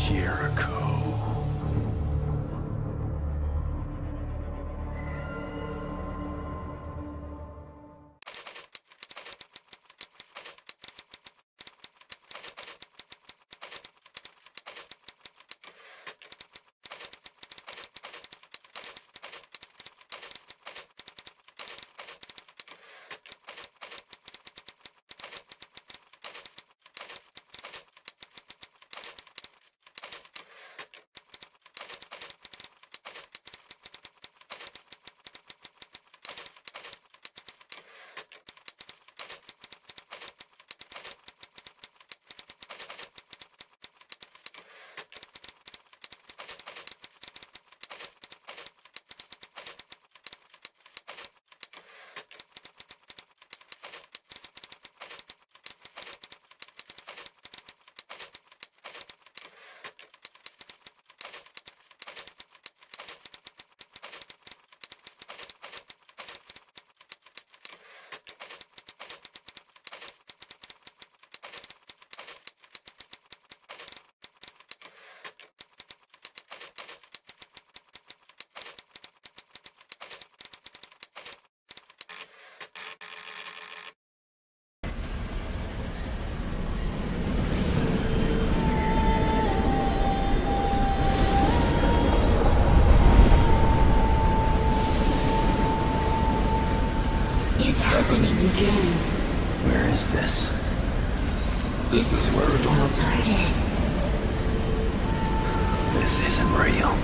Jericho. Again. Where is this? This is where it all started. This isn't real.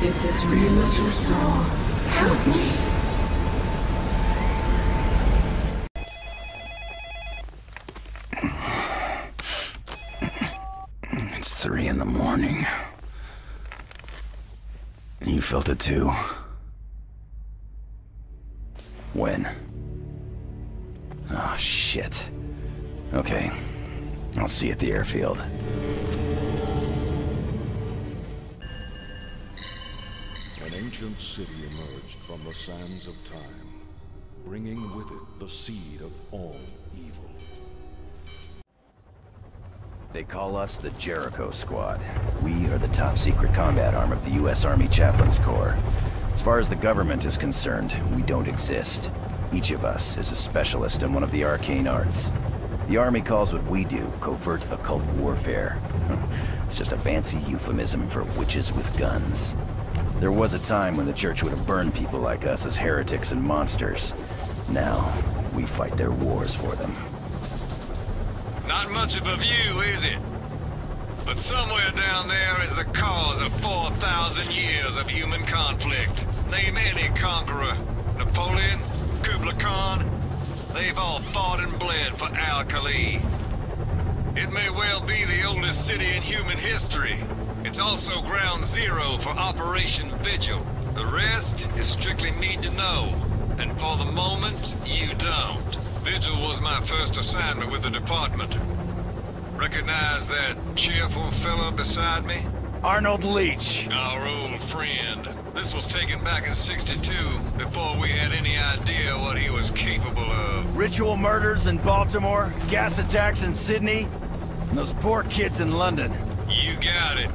It's as real as your soul. Help me. It's 3 in the morning. You felt it too? When? Oh, shit. Okay. I'll see you at the airfield. An ancient city emerged from the sands of time, bringing with it the seed of all evil. They call us the Jericho Squad. We are the top-secret combat arm of the U.S. Army Chaplains Corps. As far as the government is concerned, we don't exist. Each of us is a specialist in one of the arcane arts. The Army calls what we do covert occult warfare. It's just a fancy euphemism for witches with guns. There was a time when the Church would have burned people like us as heretics and monsters. Now, we fight their wars for them. Not much of a view, is it? But somewhere down there is the cause of 4,000 years of human conflict. Name any conqueror. Napoleon? Kublai Khan? They've all fought and bled for Al-Khali. It may well be the oldest city in human history. It's also ground zero for Operation Vigil. The rest is strictly need to know. And for the moment, you don't. Vigil was my first assignment with the department. Recognize that cheerful fella beside me? Arnold Leach. Our old friend. This was taken back in '62, before we had any idea what he was capable of. Ritual murders in Baltimore, gas attacks in Sydney, and those poor kids in London. You got it.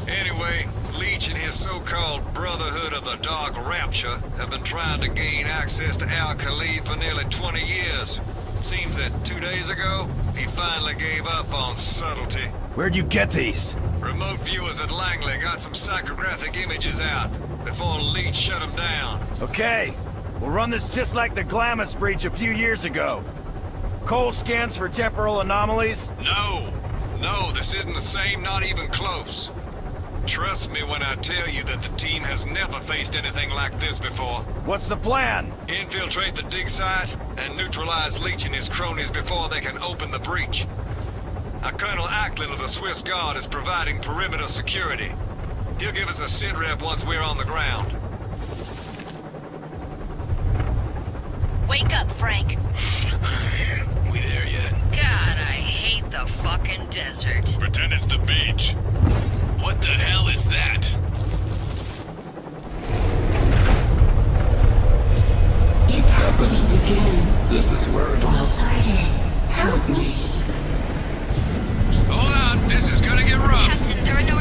Anyway, Leach and his so-called Brotherhood of the Dark Rapture have been trying to gain access to Al-Khali for nearly 20 years. It seems that 2 days ago, he finally gave up on subtlety. Where'd you get these? Remote viewers at Langley got some psychographic images out before Leach shut them down. Okay, we'll run this just like the Glamis breach a few years ago. Cole scans for temporal anomalies? No, this isn't the same, not even close. Trust me when I tell you that the team has never faced anything like this before. What's the plan? Infiltrate the dig site and neutralize Leach and his cronies before they can open the breach. Now, Colonel Ackland of the Swiss Guard is providing perimeter security. He'll give us a sit rep once we're on the ground. Wake up, Frank. We there yet? God, I hate the fucking desert. Pretend it's the beach. What the hell is that? It's happening again. This is where it all started. Help me. Hold on, this is gonna get rough. Captain, there are no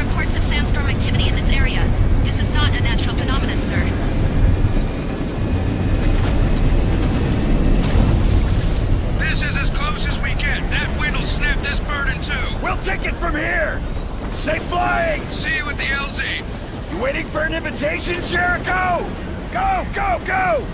Waiting for an invitation, Jericho? Go, go, go!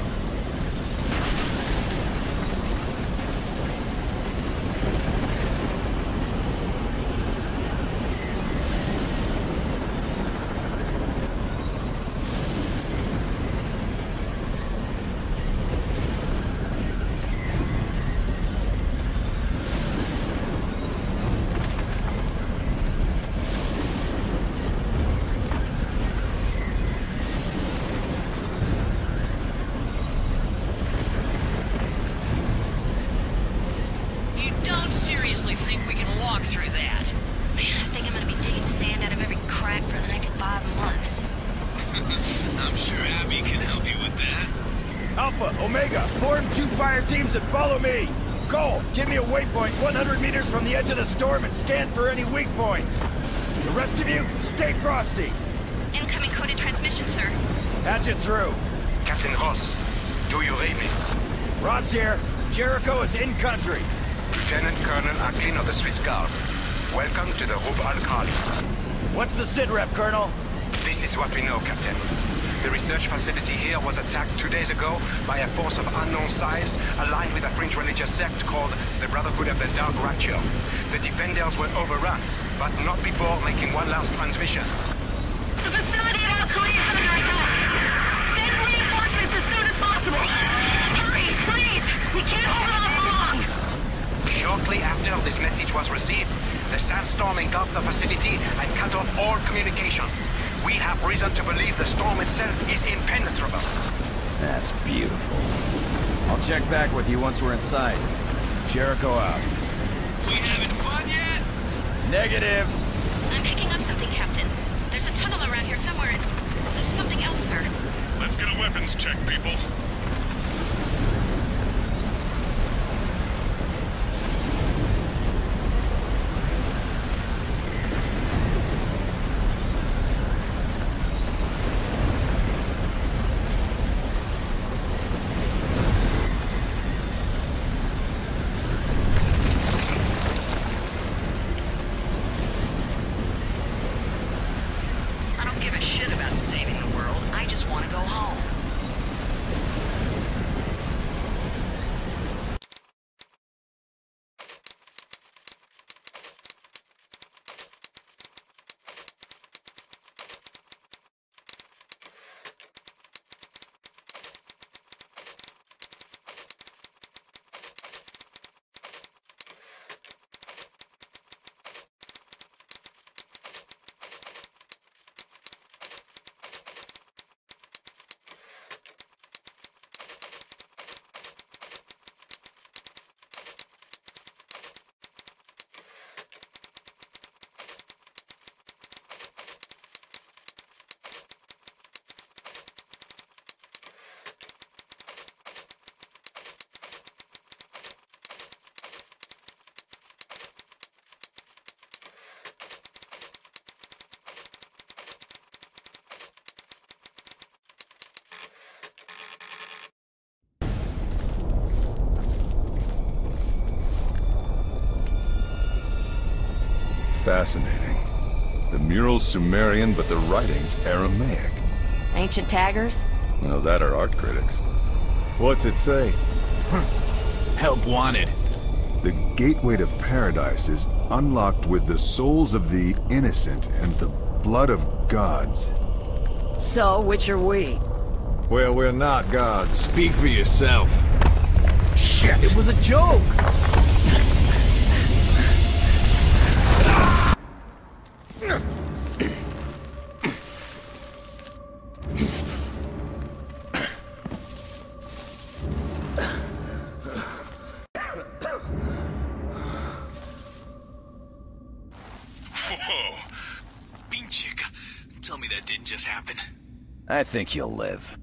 Seriously think we can walk through that? Man, I think I'm gonna be digging sand out of every crack for the next 5 months. I'm sure Abby can help you with that. Alpha, Omega, form 2 fire teams and follow me! Cole, give me a waypoint 100 meters from the edge of the storm and scan for any weak points. The rest of you, stay frosty. Incoming coded transmission, sir. Patch it through. Captain Ross, do you read me? Ross here. Jericho is in country. Lieutenant Colonel Acklin of the Swiss Guard. Welcome to the Rub Al-Khali. What's the SID rep, Colonel? This is what we know, Captain. The research facility here was attacked 2 days ago by a force of unknown size aligned with a fringe religious sect called the Brotherhood of the Dark Rapture. The defenders were overrun, but not before making one last transmission. The facility at Al-Khali is under attack. Send reinforcements as soon as possible. Hurry, please! We can't hold off for long! Shortly after this message was received, the sandstorm engulfed the facility and cut off all communication. We have reason to believe the storm itself is impenetrable. That's beautiful. I'll check back with you once we're inside. Jericho out. We having fun yet? Negative. I'm picking up something, Captain. There's a tunnel around here somewhere, and this is something else, sir. Let's get a weapons check, people. Fascinating. The mural's Sumerian, but the writing's Aramaic. Ancient taggers? Well, that are art critics. What's it say? Help wanted. The gateway to paradise is unlocked with the souls of the innocent and the blood of gods. So, which are we? Well, we're not gods. Speak for yourself. Shit, it was a joke! Tell me that didn't just happen. I think you'll live.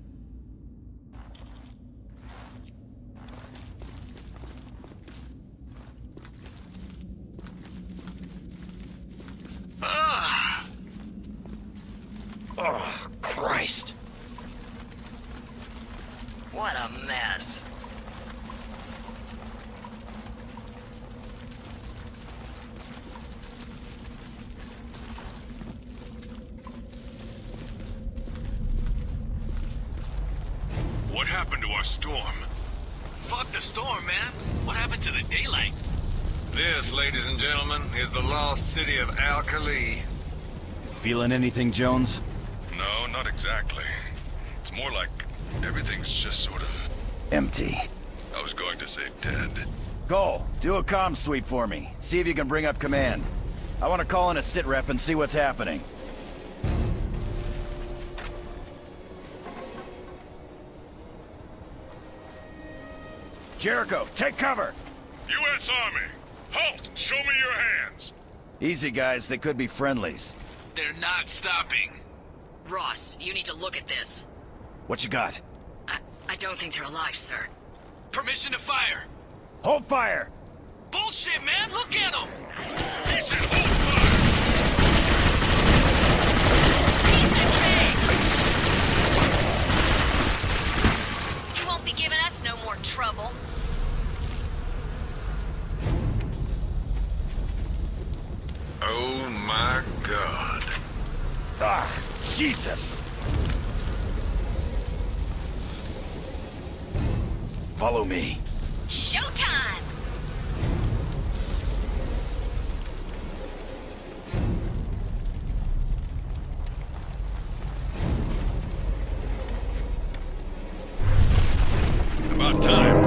Oh, Christ. What a mess. happened to our storm? Fuck the storm, man. What happened to the daylight? This, ladies and gentlemen, is the lost city of Al-Khali. Feeling anything, Jones? No, not exactly. It's more like everything's just sort of... Empty. I was going to say dead. Cole, do a comm sweep for me. See if you can bring up command. I want to call in a sit rep and see what's happening. Jericho, take cover! U.S. Army! Halt! Show me your hands! Easy, guys. They could be friendlies. They're not stopping. Ross, you need to look at this. What you got? I don't think they're alive, sir. Permission to fire. Hold fire! Bullshit, man! Look at them! He said hold fire! Piece of cake! He won't be giving us no more trouble. Oh my God. Ah, Jesus! Follow me. Showtime! About time.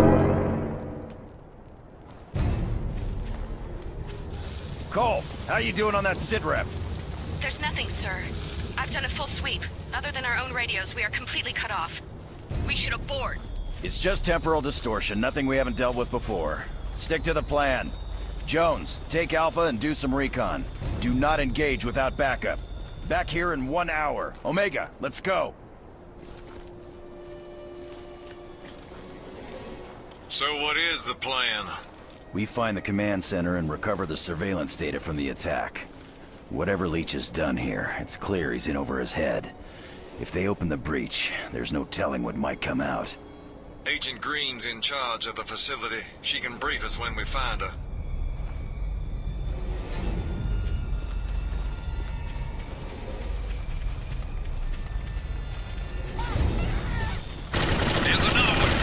Cole, how you doing on that sit rep? There's nothing, sir. I've done a full sweep. Other than our own radios, we are completely cut off. We should abort. It's just temporal distortion, nothing we haven't dealt with before. Stick to the plan. Jones, take Alpha and do some recon. Do not engage without backup. Back here in 1 hour. Omega, let's go. So what is the plan? We find the command center and recover the surveillance data from the attack. Whatever Leach has done here, it's clear he's in over his head. If they open the breach, there's no telling what might come out. Agent Green's in charge of the facility. She can brief us when we find her. Here's another one.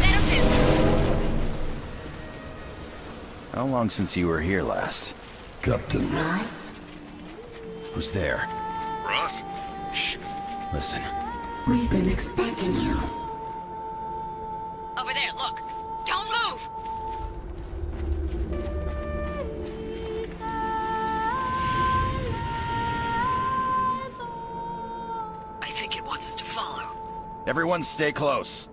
That'll do. How long since you were here last? Captain Ross? Who's there? Ross? Shh. Listen. We've been expecting you. Over there, look. Don't move! I think it wants us to follow. Everyone stay close.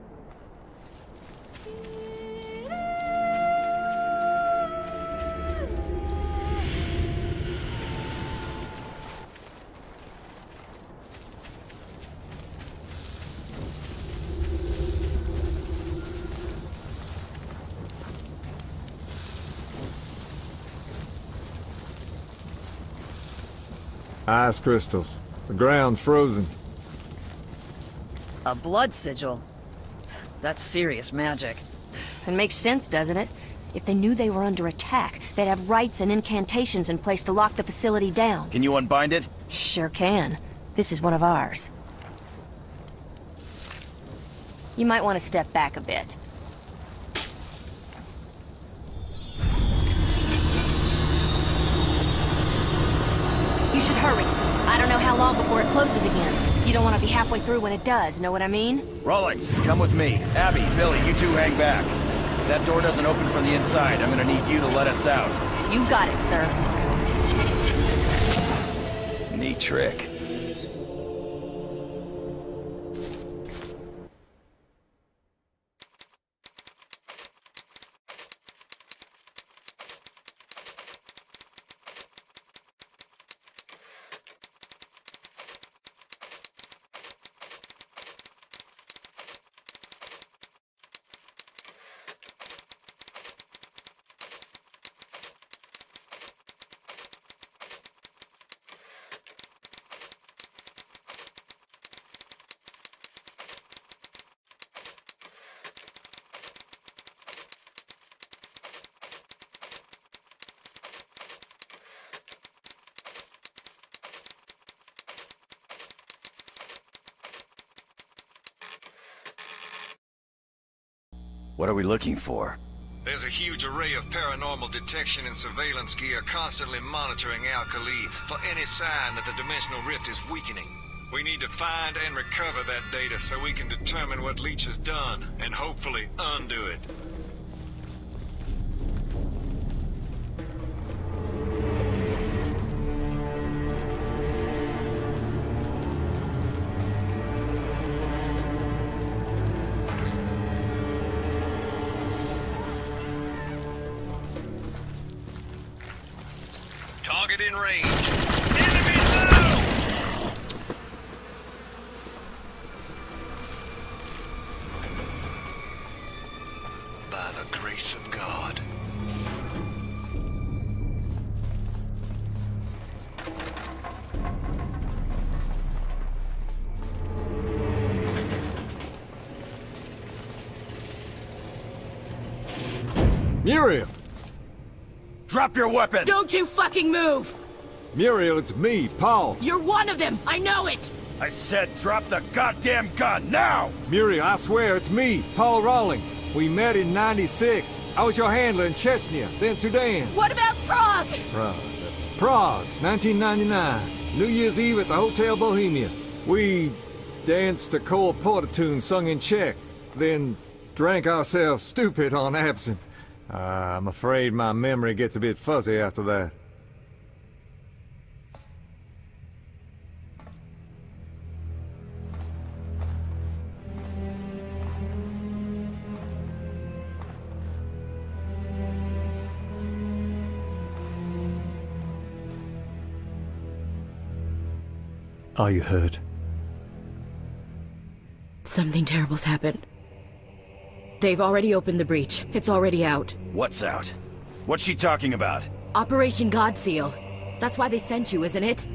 Ice crystals. The ground's frozen. A blood sigil? That's serious magic. It makes sense, doesn't it? If they knew they were under attack, they'd have rites and incantations in place to lock the facility down. Can you unbind it? Sure can. This is one of ours. You might want to step back a bit. You should hurry. I don't know how long before it closes again. You don't want to be halfway through when it does, know what I mean? Rawlings, come with me. Abby, Billy, you two hang back. If that door doesn't open from the inside, I'm gonna need you to let us out. You got it, sir. Neat trick. What are we looking for? There's a huge array of paranormal detection and surveillance gear constantly monitoring Al-Khali for any sign that the dimensional rift is weakening. We need to find and recover that data so we can determine what Leech has done and hopefully undo it. Target in range. Enemy low! By the grace of God. Muriel! Drop your weapon! Don't you fucking move! Muriel, it's me, Paul. You're one of them! I know it! I said drop the goddamn gun, now! Muriel, I swear it's me, Paul Rawlings. We met in '96. I was your handler in Chechnya, then Sudan. What about Prague? Prague, 1999. New Year's Eve at the Hotel Bohemia. We danced a Cole Porter tune sung in Czech, then drank ourselves stupid on absinthe. I'm afraid my memory gets a bit fuzzy after that. Are you hurt? Something terrible's happened. They've already opened the breach. It's already out. What's out? What's she talking about? Operation Godseal. That's why they sent you, isn't it?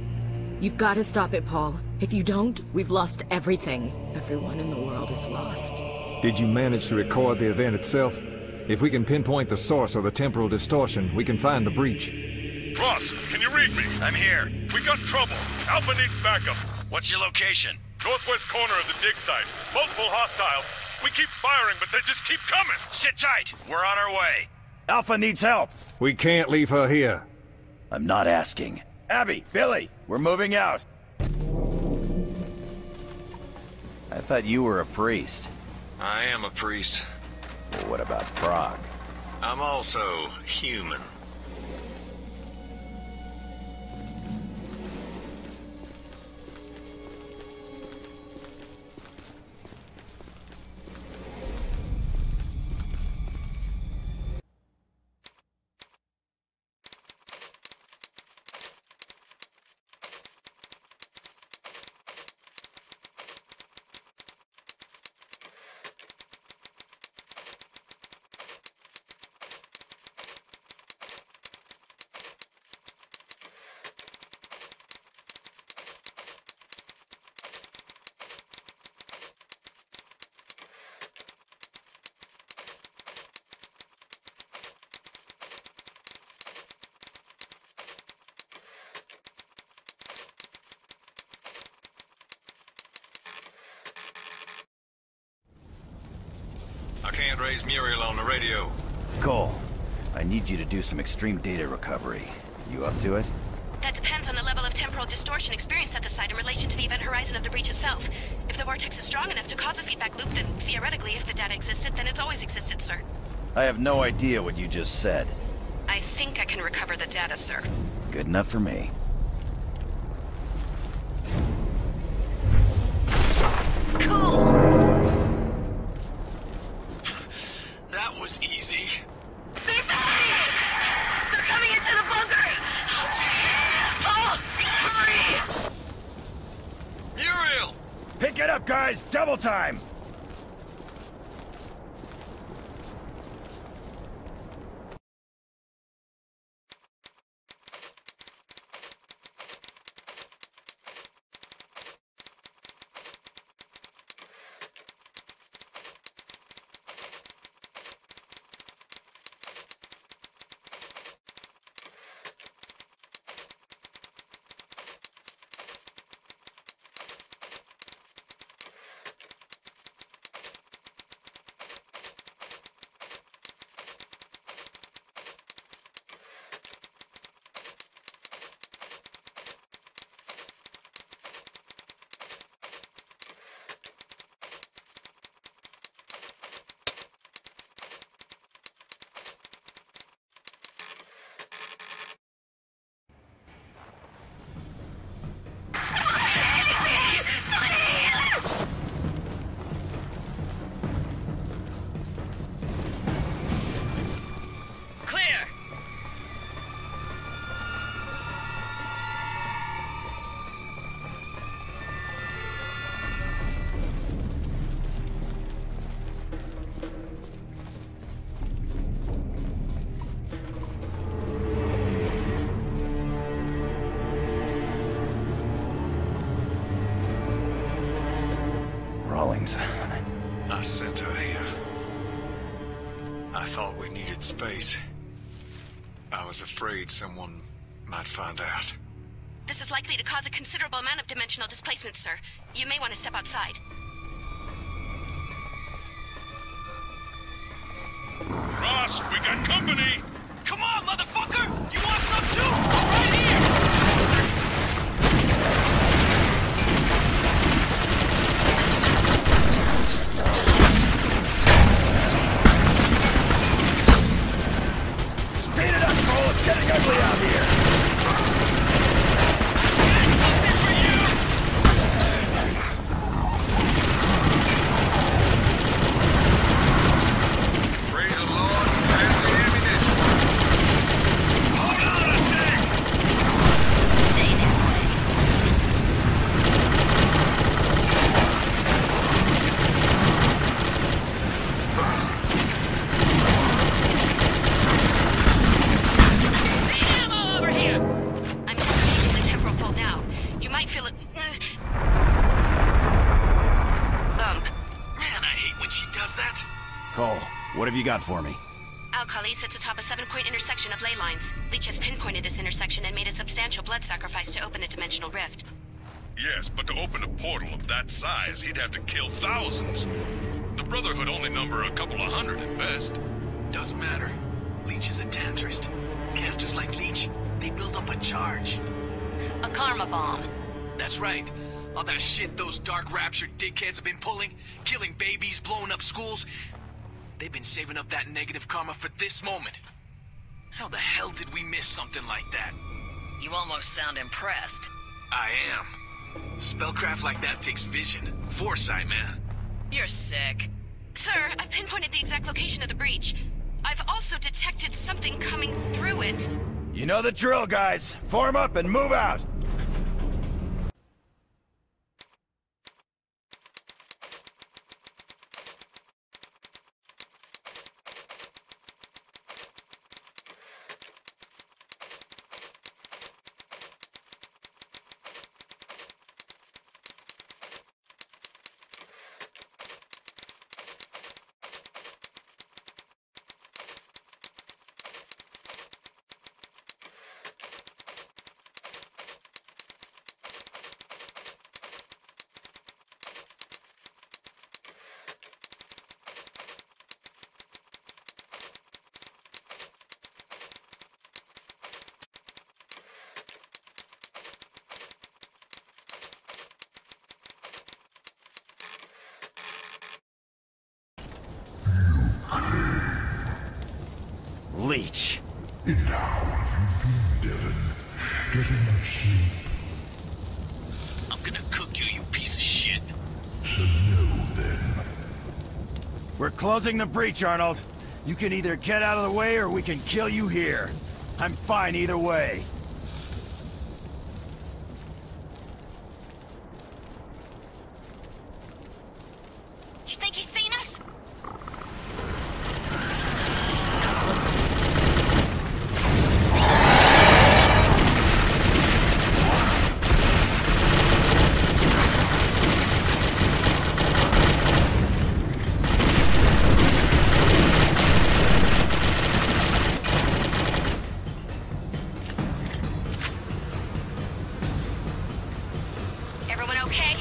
You've got to stop it, Paul. If you don't, we've lost everything. Everyone in the world is lost. Did you manage to record the event itself? If we can pinpoint the source of the temporal distortion, we can find the breach. Ross, can you read me? I'm here. We got trouble. Alpha needs backup. What's your location? Northwest corner of the dig site. Multiple hostiles. We keep firing, but they just keep coming. Sit tight. We're on our way. Alpha needs help. We can't leave her here. I'm not asking. Abby, Billy, we're moving out. I thought you were a priest. I am a priest. Well, what about Prague? I'm also human. I can't raise Muriel on the radio. Cole, I need you to do some extreme data recovery. You up to it? That depends on the level of temporal distortion experienced at the site in relation to the event horizon of the breach itself. If the vortex is strong enough to cause a feedback loop, then theoretically, if the data existed, then it's always existed, sir. I have no idea what you just said. I think I can recover the data, sir. Good enough for me. Cool! That was easy. Stay back! They're coming into the bunker! Paul, hurry! Muriel! Pick it up, guys! Double time! thought we needed space. I was afraid someone might find out. This is likely to cause a considerable amount of dimensional displacement, sir. You may want to step outside. Ross, we got company! Come on, motherfucker! You want some too? Right here! Speed it up, Cole! It's getting ugly out here! I've got something for you! Praise the Lord, there's the ammunition. Hold on a sec! Stay that way. Ammo over here! I'm disengaging the temporal fold now. You might feel it... bump. Man, I hate when she does that. Cole, what have you got for me? Al-Khali sits atop a 7-point intersection of ley lines. Leech has pinpointed this intersection and made a substantial blood sacrifice to open the dimensional rift. Yes, but to open a portal of that size, he'd have to kill thousands. The Brotherhood only number a couple of hundred at best. Doesn't matter. Leech is a tantrist. Casters like Leech, they build up a charge. A karma bomb. That's right. All that shit those dark rapture dickheads have been pulling, killing babies, blowing up schools. They've been saving up that negative karma for this moment. How the hell did we miss something like that? You almost sound impressed. I am. Spellcraft like that takes vision. Foresight, man. You're sick. Sir, I've pinpointed the exact location of the breach. I've also detected something coming through it. You know the drill, guys. Form up and move out! Leech. And how have you been, Devon? Getting much sleep? I'm gonna cook you, you piece of shit. So no, then. We're closing the breach, Arnold. You can either get out of the way or we can kill you here. I'm fine either way. You think he's seen us? Everyone okay?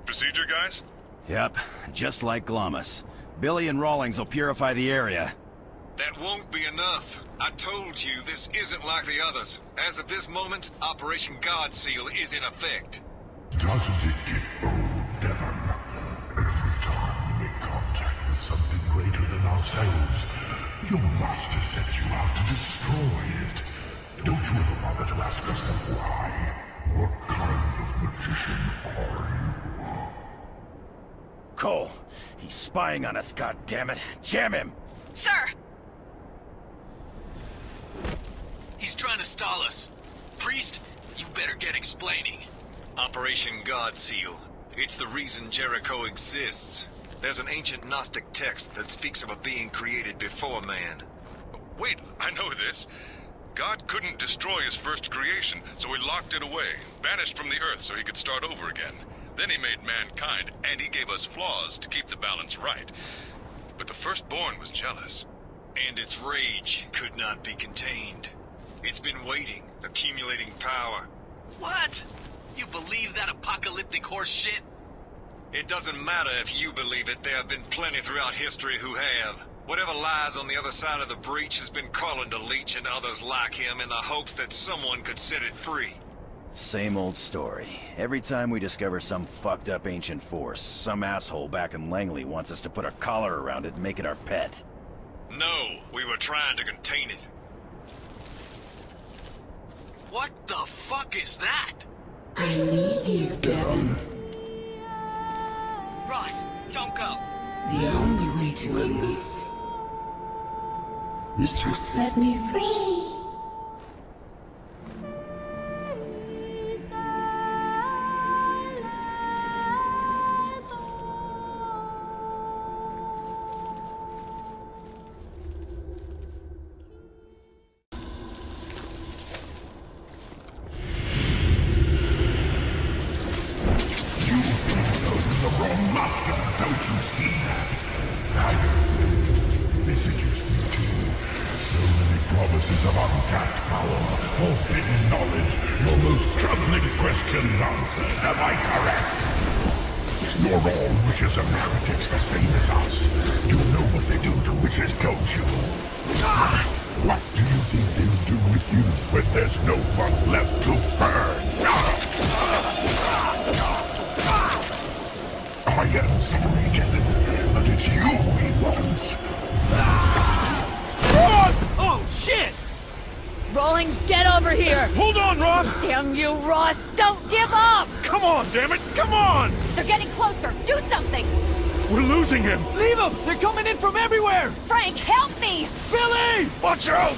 Procedure, guys? Yep, just like Glamis. Billy and Rawlings will purify the area. That won't be enough. I told you this isn't like the others. As of this moment, Operation Godseal is in effect. Doesn't it get old, Devon? Every time we make contact with something greater than ourselves, your master sets you out to destroy it. Don't you ever bother to ask yourself why? What kind of magician are you? Cole, he's spying on us, goddammit. Jam him! Sir! He's trying to stall us. Priest, you better get explaining. Operation God Seal. It's the reason Jericho exists. There's an ancient Gnostic text that speaks of a being created before man. Wait, I know this. God couldn't destroy his first creation, so he locked it away, banished from the earth so he could start over again. Then he made mankind, and he gave us flaws to keep the balance right. But the firstborn was jealous. And its rage could not be contained. It's been waiting, accumulating power. What? You believe that apocalyptic horse shit? It doesn't matter if you believe it. There have been plenty throughout history who have. Whatever lies on the other side of the breach has been calling to Leech and others like him in the hopes that someone could set it free. Same old story. Every time we discover some fucked up ancient force, some asshole back in Langley wants us to put a collar around it and make it our pet. No, we were trying to contain it. What the fuck is that? I need you, Devon. Ross, don't go. The only way to end this is to set me free. Don't you see that? This interests me too. So many promises of untapped power, forbidden knowledge, your most troubling questions answered. Am I correct? You're all witches and heretics the same as us. You know what they do to witches, don't you? What do you think they'll do with you when there's no one left to burn? I am sorry, Kevin, but it's you he wants. Ross! Oh, shit! Rawlings, get over here! Hold on, Ross! Damn you, Ross! Don't give up! Come on, damn it! Come on! They're getting closer! Do something! We're losing him! Leave him! They're coming in from everywhere! Frank, help me! Billy! Watch out!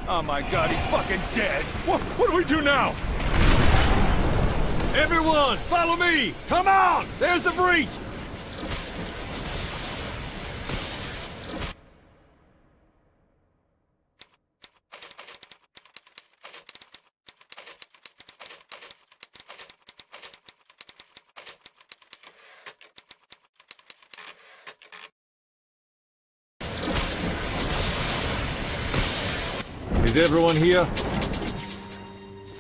Oh my god, he's fucking dead! What do we do now? Everyone, follow me! Come on! There's the breach! Is everyone here?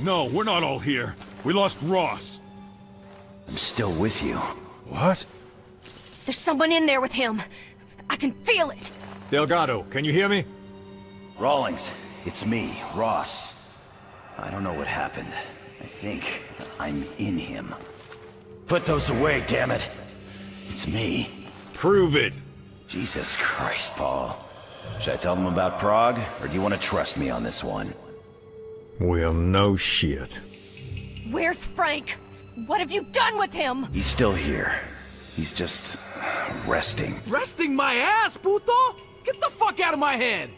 No, we're not all here. We lost Ross. I'm still with you. What? There's someone in there with him. I can feel it. Delgado, can you hear me? Rawlings, it's me, Ross. I don't know what happened. I think I'm in him. Put those away, damn it. It's me. Prove it. Jesus Christ, Paul. Should I tell them about Prague, or do you want to trust me on this one? Well, no shit. Where's Frank? What have you done with him? He's still here. He's just resting. Resting my ass, puto? Get the fuck out of my head!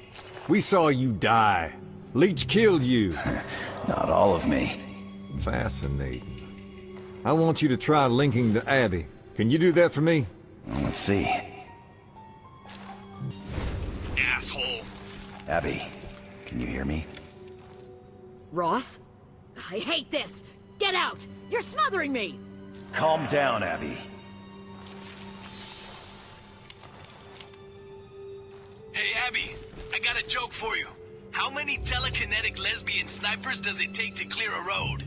We saw you die. Leech killed you. Not all of me. Fascinating. I want you to try linking to Abby. Can you do that for me? Well, let's see. Asshole. Abby, can you hear me? Ross? I hate this! Get out! You're smothering me! Calm down, Abby. Hey, Abby, I got a joke for you. How many telekinetic lesbian snipers does it take to clear a road?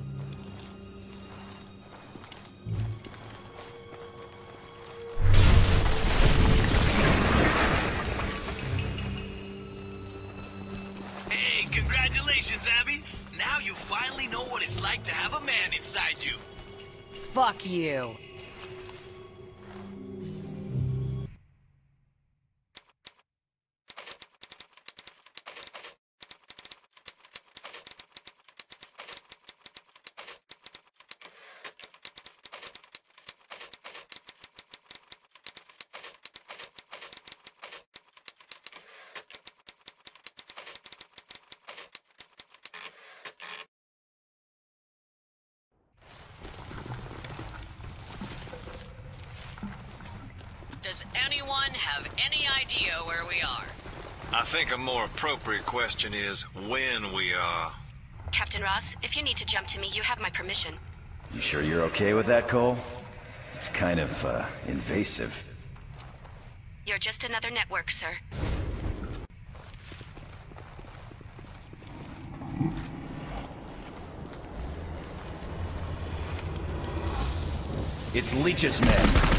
Hey, congratulations, Abby. Now you finally know what it's like to have a man inside you. Fuck you. Does anyone have any idea where we are? I think a more appropriate question is when we are. Captain Ross, if you need to jump to me, you have my permission. You sure you're okay with that, Cole? It's kind of, invasive. You're just another network, sir. It's Leech's men.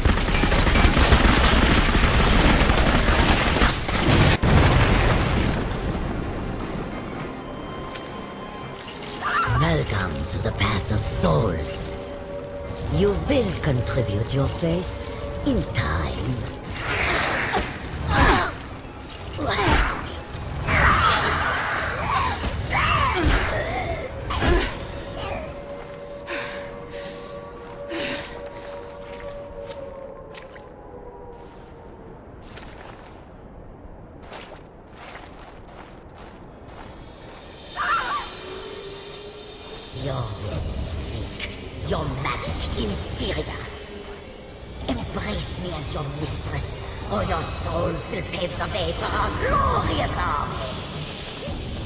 Welcome to the path of souls. You will contribute your face in time. Your will is weak, your magic inferior. Embrace me as your mistress, or your souls will pave the way for our glorious army.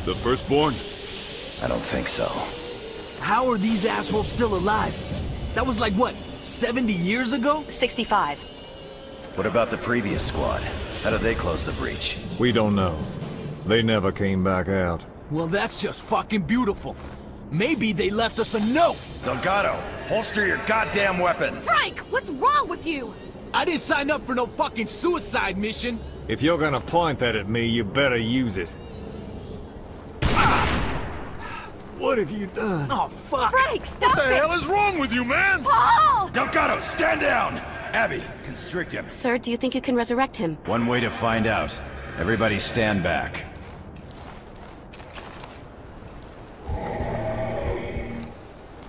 The firstborn? I don't think so. How are these assholes still alive? That was like, what, 70 years ago? 65. What about the previous squad? How did they close the breach? We don't know. They never came back out. Well, that's just fucking beautiful. Maybe they left us a note! Delgado, holster your goddamn weapon! Frank, what's wrong with you? I didn't sign up for no fucking suicide mission! If you're gonna point that at me, you better use it. What have you done? Oh, fuck! Frank, stop What the it! hell is wrong with you, man? Paul! Delgado, stand down! Abby, constrict him. Sir, do you think you can resurrect him? One way to find out. Everybody stand back.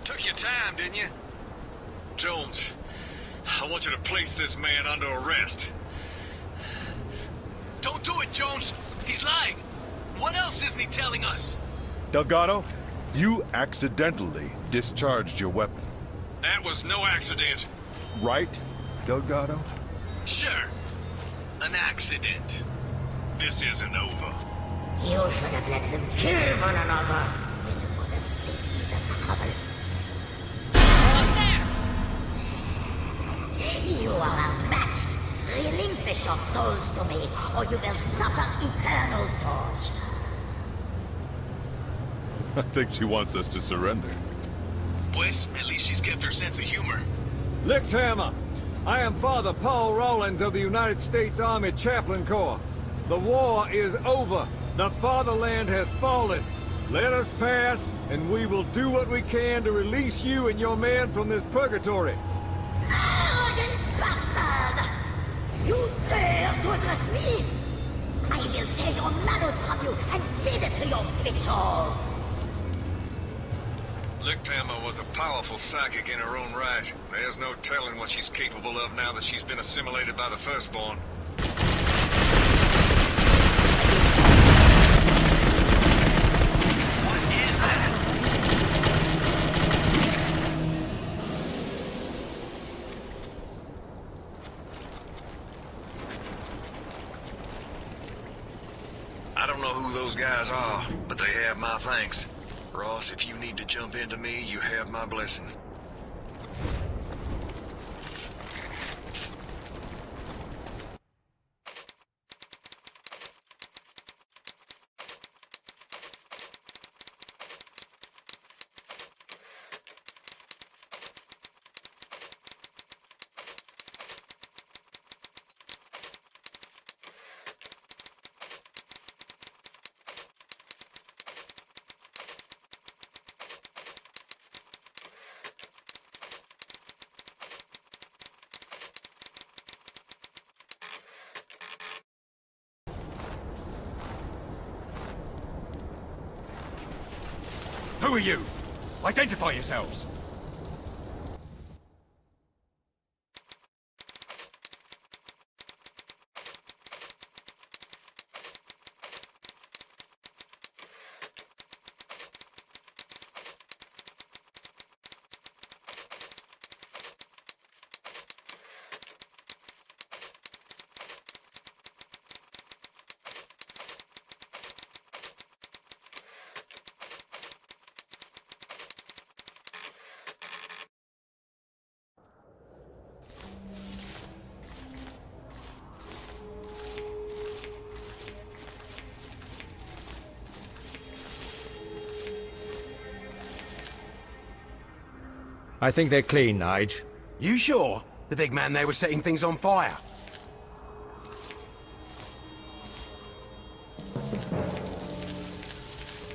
Took your time, didn't you? Jones, I want you to place this man under arrest. Don't do it, Jones! He's lying! What else isn't he telling us? Delgado, you accidentally discharged your weapon. That was no accident. Right, Delgado? Sure. An accident. This isn't over. You should have let them kill one another. It would have saved me the trouble. You are outmatched. Relinquish your souls to me, or you will suffer eternal torture. I think she wants us to surrender. Pues, at least she's kept her sense of humor. Lichthammer, I am Father Paul Rawlins of the United States Army Chaplain Corps. The war is over. The fatherland has fallen. Let us pass, and we will do what we can to release you and your men from this purgatory. Arrogant bastard! You dare to address me? I will tear your manhood from you and feed it to your victuals! Lichthammer was a powerful psychic in her own right. There's no telling what she's capable of now that she's been assimilated by the firstborn. What is that? I don't know who those guys are, but they have my thanks. Ross, if you need to jump into me, you have my blessing. Who are you? Identify yourselves! I think they're clean, Nige. You sure? The big man there was setting things on fire.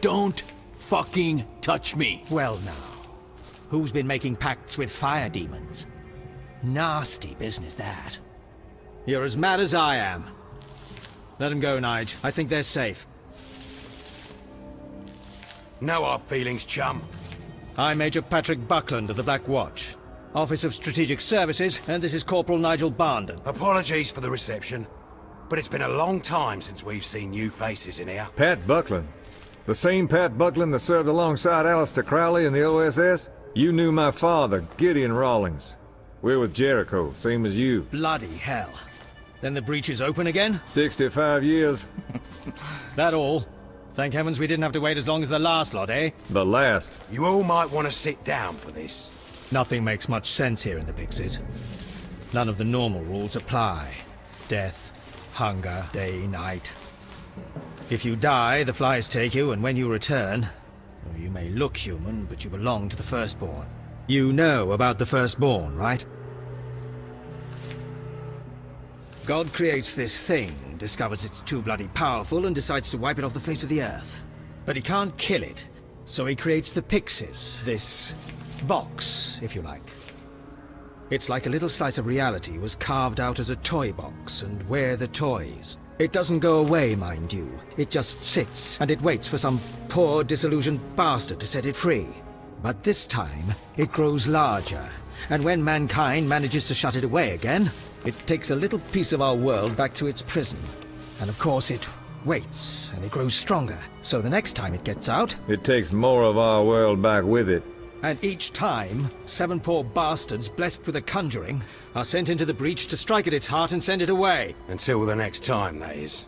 Don't fucking touch me. Well now, who's been making pacts with fire demons? Nasty business, that. You're as mad as I am. Let them go, Nige. I think they're safe. No hard feelings, chum. I'm Major Patrick Buckland of the Black Watch, Office of Strategic Services, and this is Corporal Nigel Barndon. Apologies for the reception, but it's been a long time since we've seen new faces in here. Pat Buckland. The same Pat Buckland that served alongside Alistair Crowley in the OSS? You knew my father, Gideon Rawlings. We're with Jericho, same as you. Bloody hell. Then the breach is open again? 65 years. That all? Thank heavens we didn't have to wait as long as the last lot, eh? The last. You all might want to sit down for this. Nothing makes much sense here in the Pixies. None of the normal rules apply. Death, hunger, day, night. If you die, the flies take you, and when you return, well, you may look human, but you belong to the Firstborn. You know about the Firstborn, right? God creates this thing, discovers it's too bloody powerful, and decides to wipe it off the face of the earth. But he can't kill it, so he creates the Pixies, this box, if you like. It's like a little slice of reality was carved out as a toy box, and we're the toys. It doesn't go away, mind you. It just sits, and it waits for some poor, disillusioned bastard to set it free. But this time, it grows larger, and when mankind manages to shut it away again, it takes a little piece of our world back to its prison. And of course it waits, and it grows stronger. So the next time it gets out... it takes more of our world back with it. And each time, 7 poor bastards blessed with a conjuring are sent into the breach to strike at its heart and send it away. Until the next time, that is.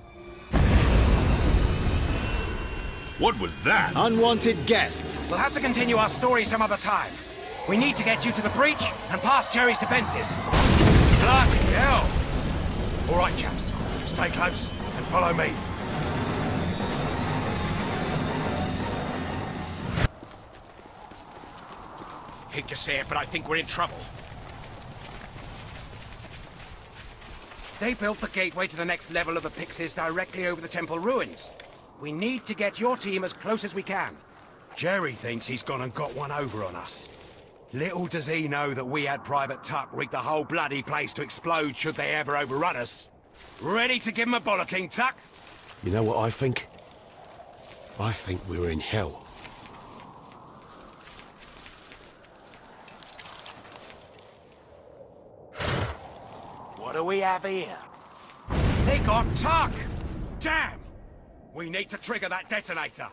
What was that? Unwanted guests. We'll have to continue our story some other time. We need to get you to the breach and past Jerry's defenses. Bloody hell! All right, chaps. Stay close and follow me. Hate to say it, but I think we're in trouble. They built the gateway to the next level of the Pixies directly over the temple ruins. We need to get your team as close as we can. Jerry thinks he's gone and got one over on us. Little does he know that we had Private Tuck rig the whole bloody place to explode should they ever overrun us. Ready to give him a bollocking, Tuck? You know what I think? I think we're in hell. What do we have here? They got Tuck! Damn! We need to trigger that detonator.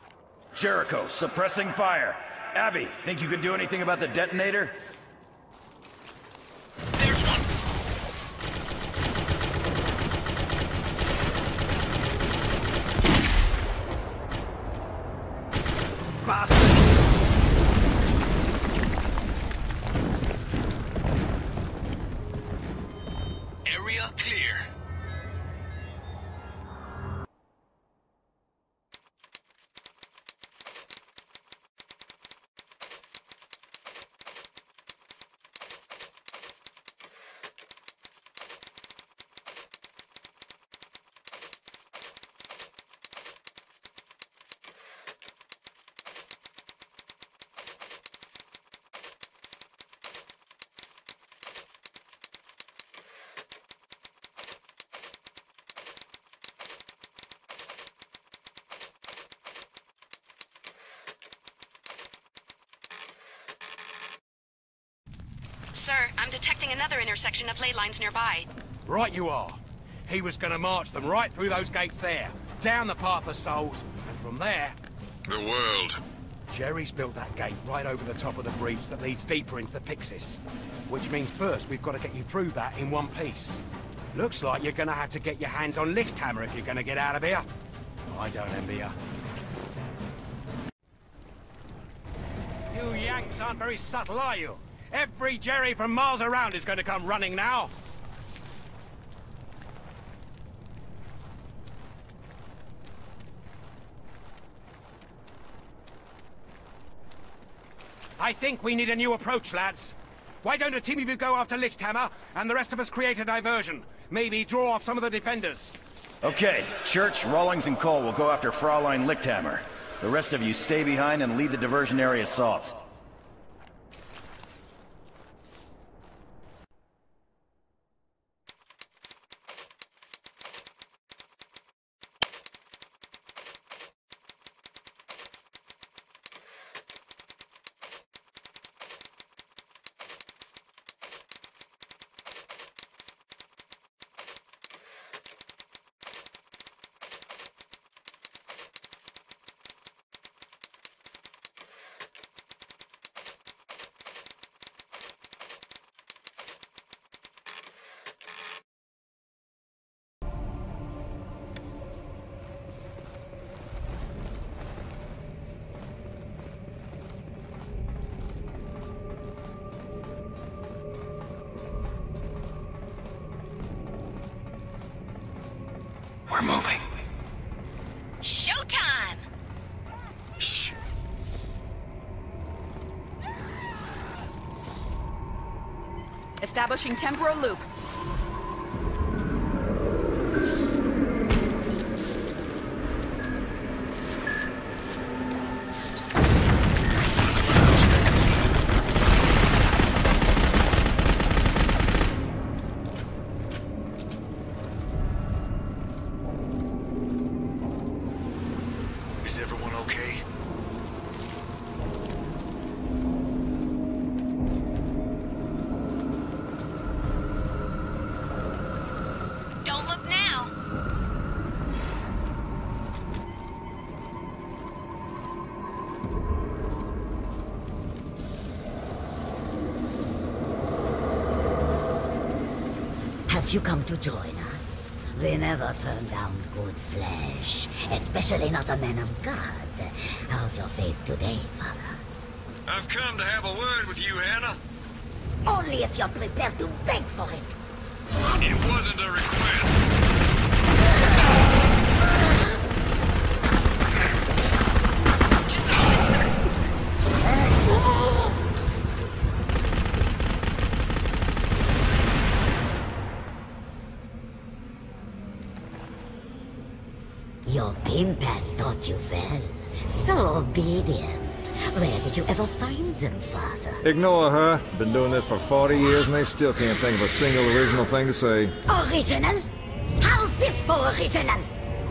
Jericho, suppressing fire. Abby, think you can do anything about the detonator? There's one! Bastard! Area clear. Sir, I'm detecting another intersection of ley lines nearby. Right you are. He was gonna march them right through those gates there, down the path of souls, and from there... The world. Jerry's built that gate right over the top of the breach that leads deeper into the Pixies. Which means first we've got to get you through that in one piece. Looks like you're gonna have to get your hands on Lichthammer if you're gonna get out of here. I don't envy you. You Yanks aren't very subtle, are you? Every Jerry from miles around is going to come running now. I think we need a new approach, lads. Why don't a team of you go after Lichthammer, and the rest of us create a diversion? Maybe draw off some of the defenders. Okay, Church, Rawlings, and Cole will go after Fraulein Lichthammer. The rest of you stay behind and lead the diversionary assault. We're moving. Showtime! Shh. Establishing temporal loop. Is everyone okay? Don't look now! Have you come to join us? We never turn down good flesh, especially not a man of God. How's your faith today, Father? I've come to have a word with you, Hannah. Only if you're prepared to beg for it. It wasn't a request. Just a moment, sir. Your pimp has taught you well. So obedient. Where did you ever find them, Father? Ignore her. Been doing this for 40 years and they still can't think of a single original thing to say. Original? How's this for original?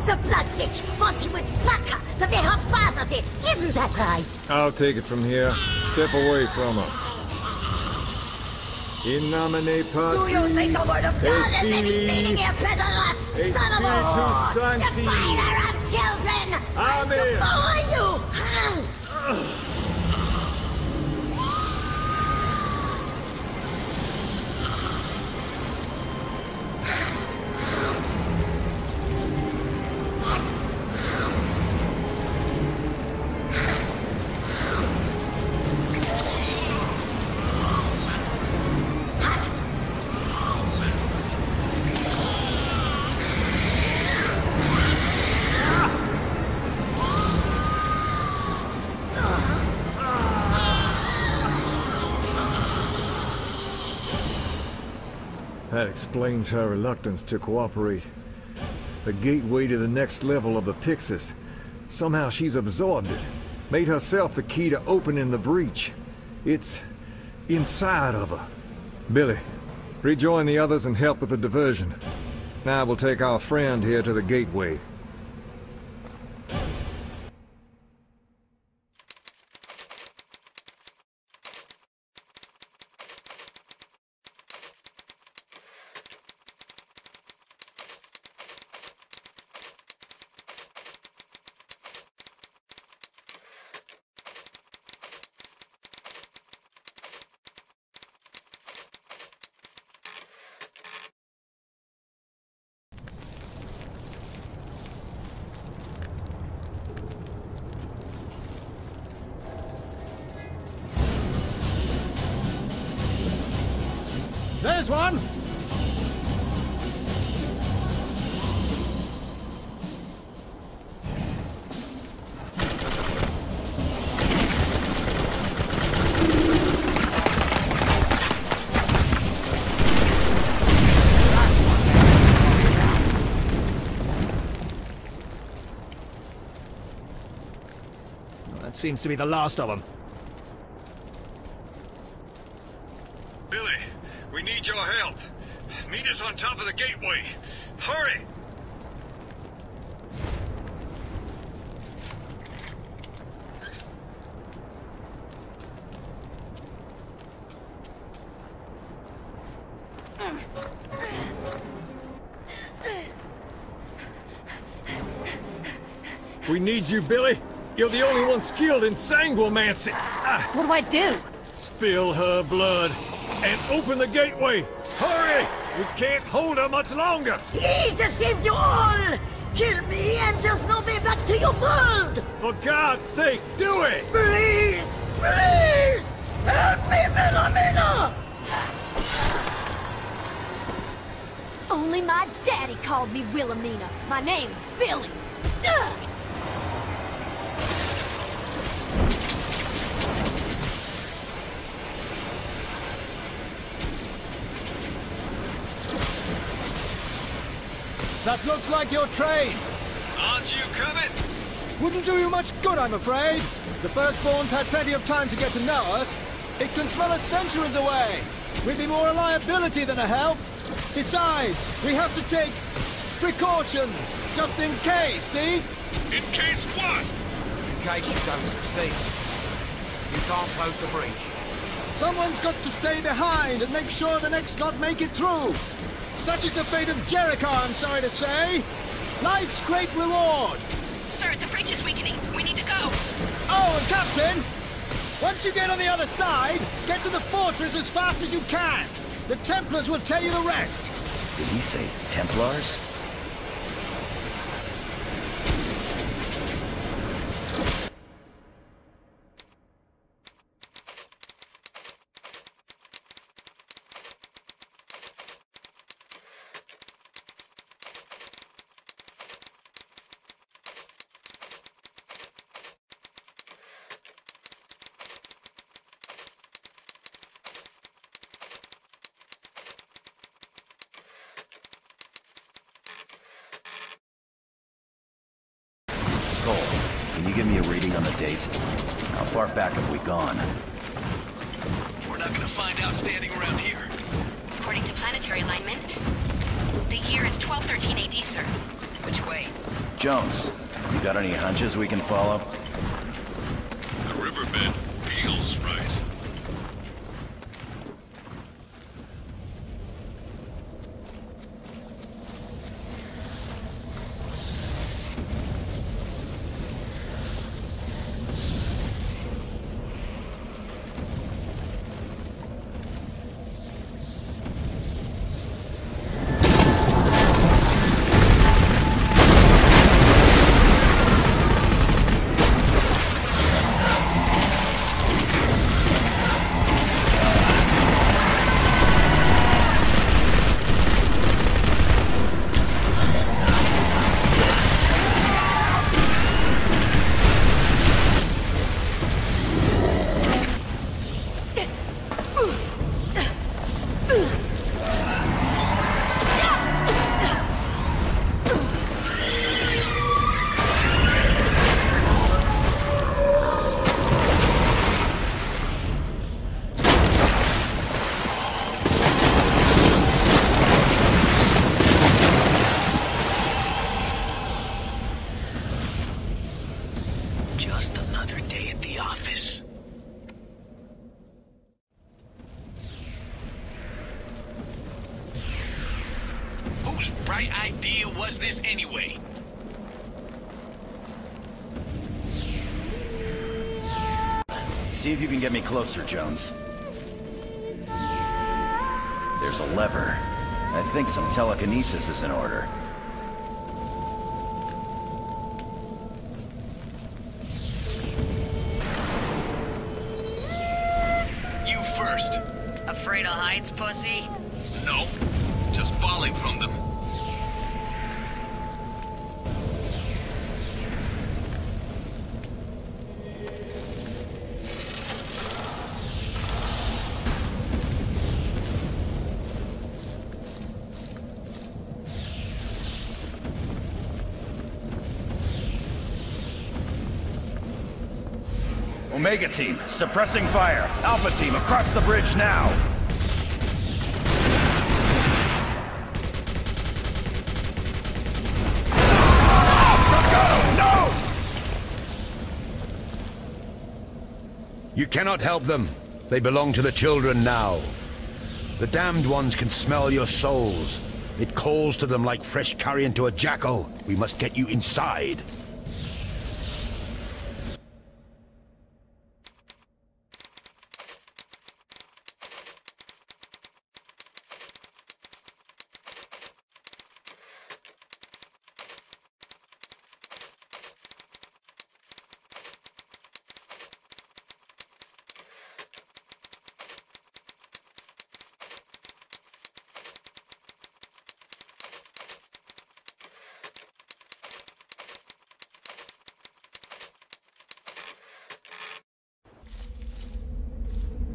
The blood witch wants you with vodka the way her father did. Isn't that right? I'll take it from here. Step away from her. In nomine Patris. Do you think the word of God has any meaning here, pederast? Son of a whore! Defiler of children! Amen! Who are you? That explains her reluctance to cooperate. The gateway to the next level of the Pyxis. Somehow she's absorbed it. Made herself the key to opening the breach. It's inside of her. Billy, rejoin the others and help with the diversion. Now we'll take our friend here to the gateway. There's one! Seems to be the last of them. Billy, we need your help. Meet us on top of the gateway. Hurry! We need you, Billy. You're the only one skilled in sanguimancy. What do I do? Spill her blood and open the gateway. Hurry! We can't hold her much longer. He's deceived you all! Kill me and there's no way back to your world! For God's sake, do it! Please! Please! Help me, Philomena! Only my daddy called me Wilhelmina. My name's Billy. That looks like your train. Aren't you coming? Wouldn't do you much good, I'm afraid. The firstborns had plenty of time to get to know us. It can smell us centuries away. We'd be more a liability than a help. Besides, we have to take precautions, just in case, see? In case what? In case you don't succeed. You can't close the breach. Someone's got to stay behind and make sure the next lot make it through. Such is the fate of JERICHO, I'm sorry to say. Life's great reward. Sir, the breach is weakening. We need to go. Oh, and Captain! Once you get on the other side, get to the fortress as fast as you can. The Templars will tell you the rest. Did he say Templars? Can you give me a reading on the date? How far back have we gone? We're not gonna find out standing around here. According to planetary alignment, the year is 1213 AD, sir. Which way? Jones, you got any hunches we can follow? The riverbed feels right. Just another day at the office. Whose bright idea was this anyway? See if you can get me closer, Jones. There's a lever. I think some telekinesis is in order. You first. Afraid of heights, pussy? No, just falling from them. Omega Team, suppressing fire. Alpha Team, across the bridge now. No! You cannot help them. They belong to the children now. The damned ones can smell your souls. It calls to them like fresh carrion to a jackal. We must get you inside.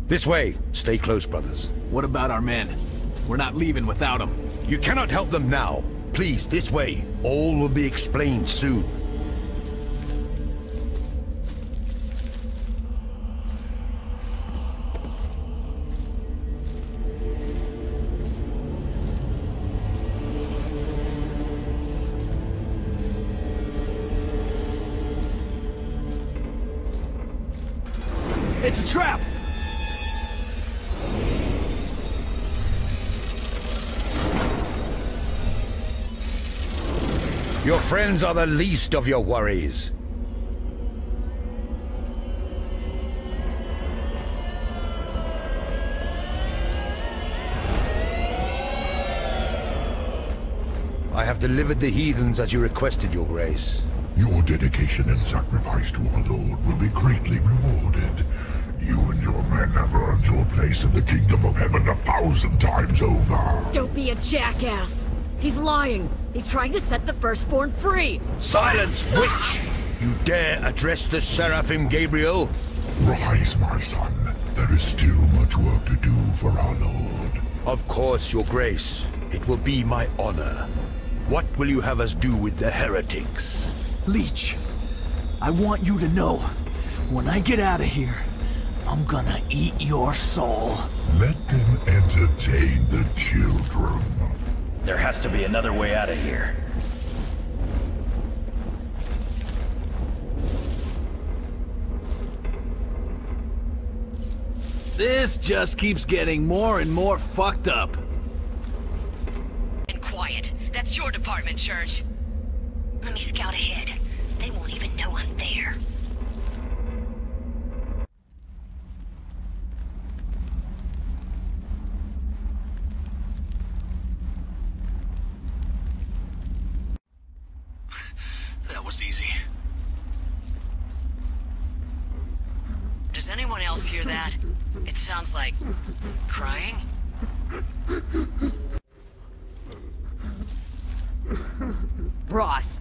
This way. Stay close, brothers. What about our men? We're not leaving without them. You cannot help them now. Please, this way. All will be explained soon. It's a trap! Your friends are the least of your worries. I have delivered the heathens as you requested, Your Grace. Your dedication and sacrifice to our Lord will be greatly rewarded. You and your men have earned your place in the kingdom of heaven 1,000 times over. Don't be a jackass. He's lying. He's trying to set the firstborn free. Silence, witch! You dare address the Seraphim, Gabriel? Rise, my son. There is still much work to do for our Lord. Of course, Your Grace. It will be my honor. What will you have us do with the heretics? Leech, I want you to know, when I get out of here, I'm gonna eat your soul. Let them entertain the children. There has to be another way out of here. This just keeps getting more and more fucked up. And quiet. That's your department, Church. Let me scout ahead. They won't even know I'm there. That was easy. Does anyone else hear that? It sounds like crying. Ross.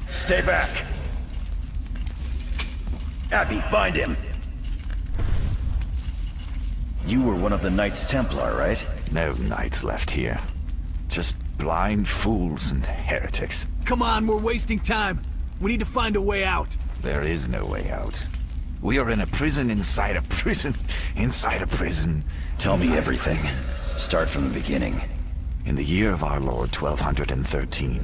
Stay back. Abby, bind him. You were one of the Knights Templar, right? No knights left here. Just blind fools and heretics. Come on, we're wasting time. We need to find a way out. There is no way out. We are in a prison inside a prison inside a prison. Tell me everything. Start from the beginning. In the year of our Lord 1213,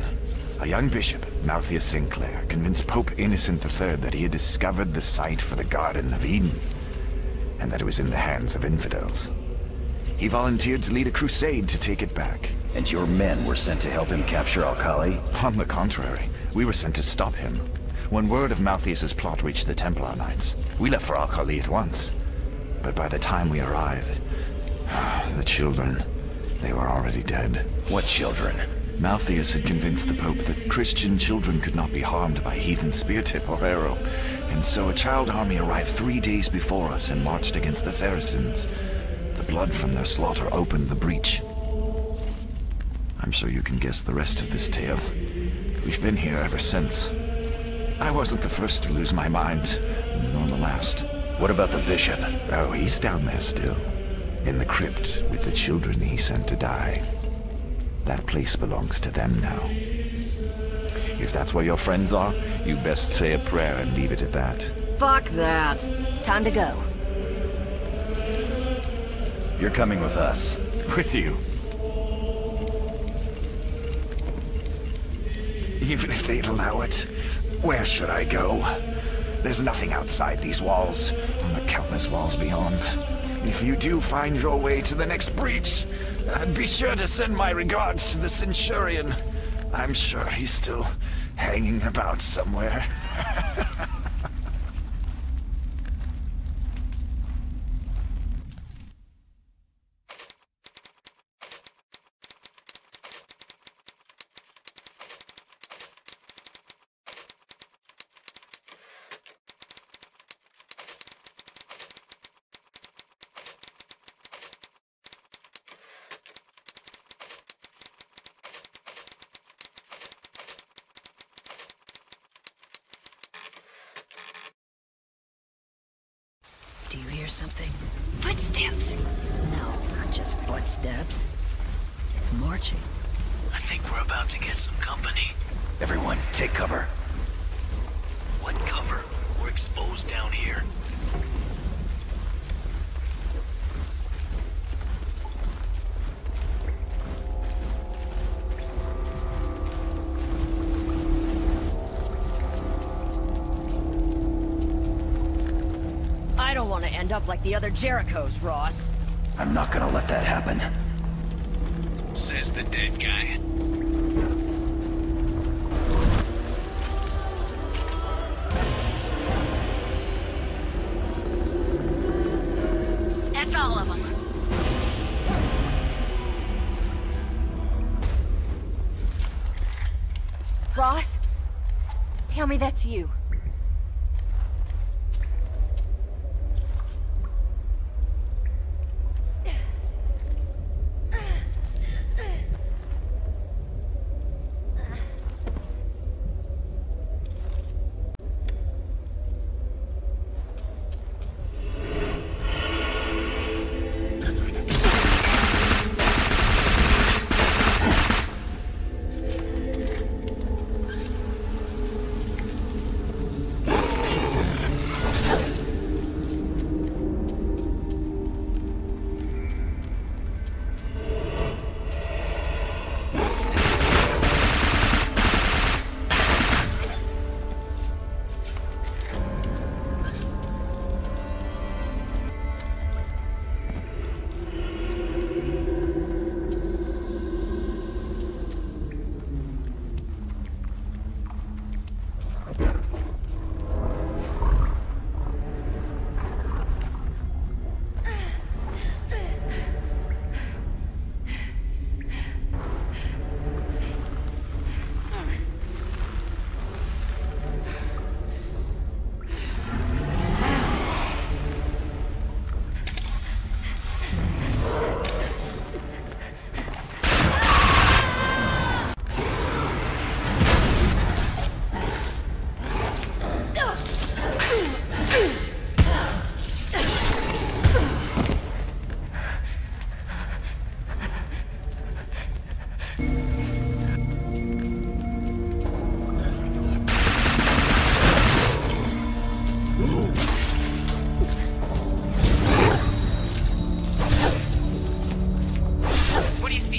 a young bishop, Malthus Sinclair, convinced Pope Innocent III that he had discovered the site for the Garden of Eden, and that it was in the hands of infidels. He volunteered to lead a crusade to take it back. And your men were sent to help him capture Al-Khali? On the contrary, we were sent to stop him. When word of Malthus's plot reached the Templar Knights, we left for Al-Khali at once. But by the time we arrived, the children, they were already dead. What children? Malthus had convinced the Pope that Christian children could not be harmed by heathen spear tip or arrow, and so a child army arrived 3 days before us and marched against the Saracens. The blood from their slaughter opened the breach. I'm sure you can guess the rest of this tale. We've been here ever since. I wasn't the first to lose my mind, nor the last. What about the bishop? Oh, he's down there still. In the crypt with the children he sent to die. That place belongs to them now. If that's where your friends are, you best say a prayer and leave it at that. Fuck that. Time to go. You're coming with us. With you. Even if they'd allow it, where should I go? There's nothing outside these walls, and the countless walls beyond. If you do find your way to the next breach, be sure to send my regards to the Centurion. I'm sure he's still hanging about somewhere. Do you hear something? Footsteps. No, not just footsteps. It's marching. I think we're about to get some company. Everyone, take cover. What cover? We're exposed down here. I don't want to end up like the other Jerichos, Ross. I'm not gonna let that happen. Says the dead guy. That's all of them. Ross? Tell me that's you.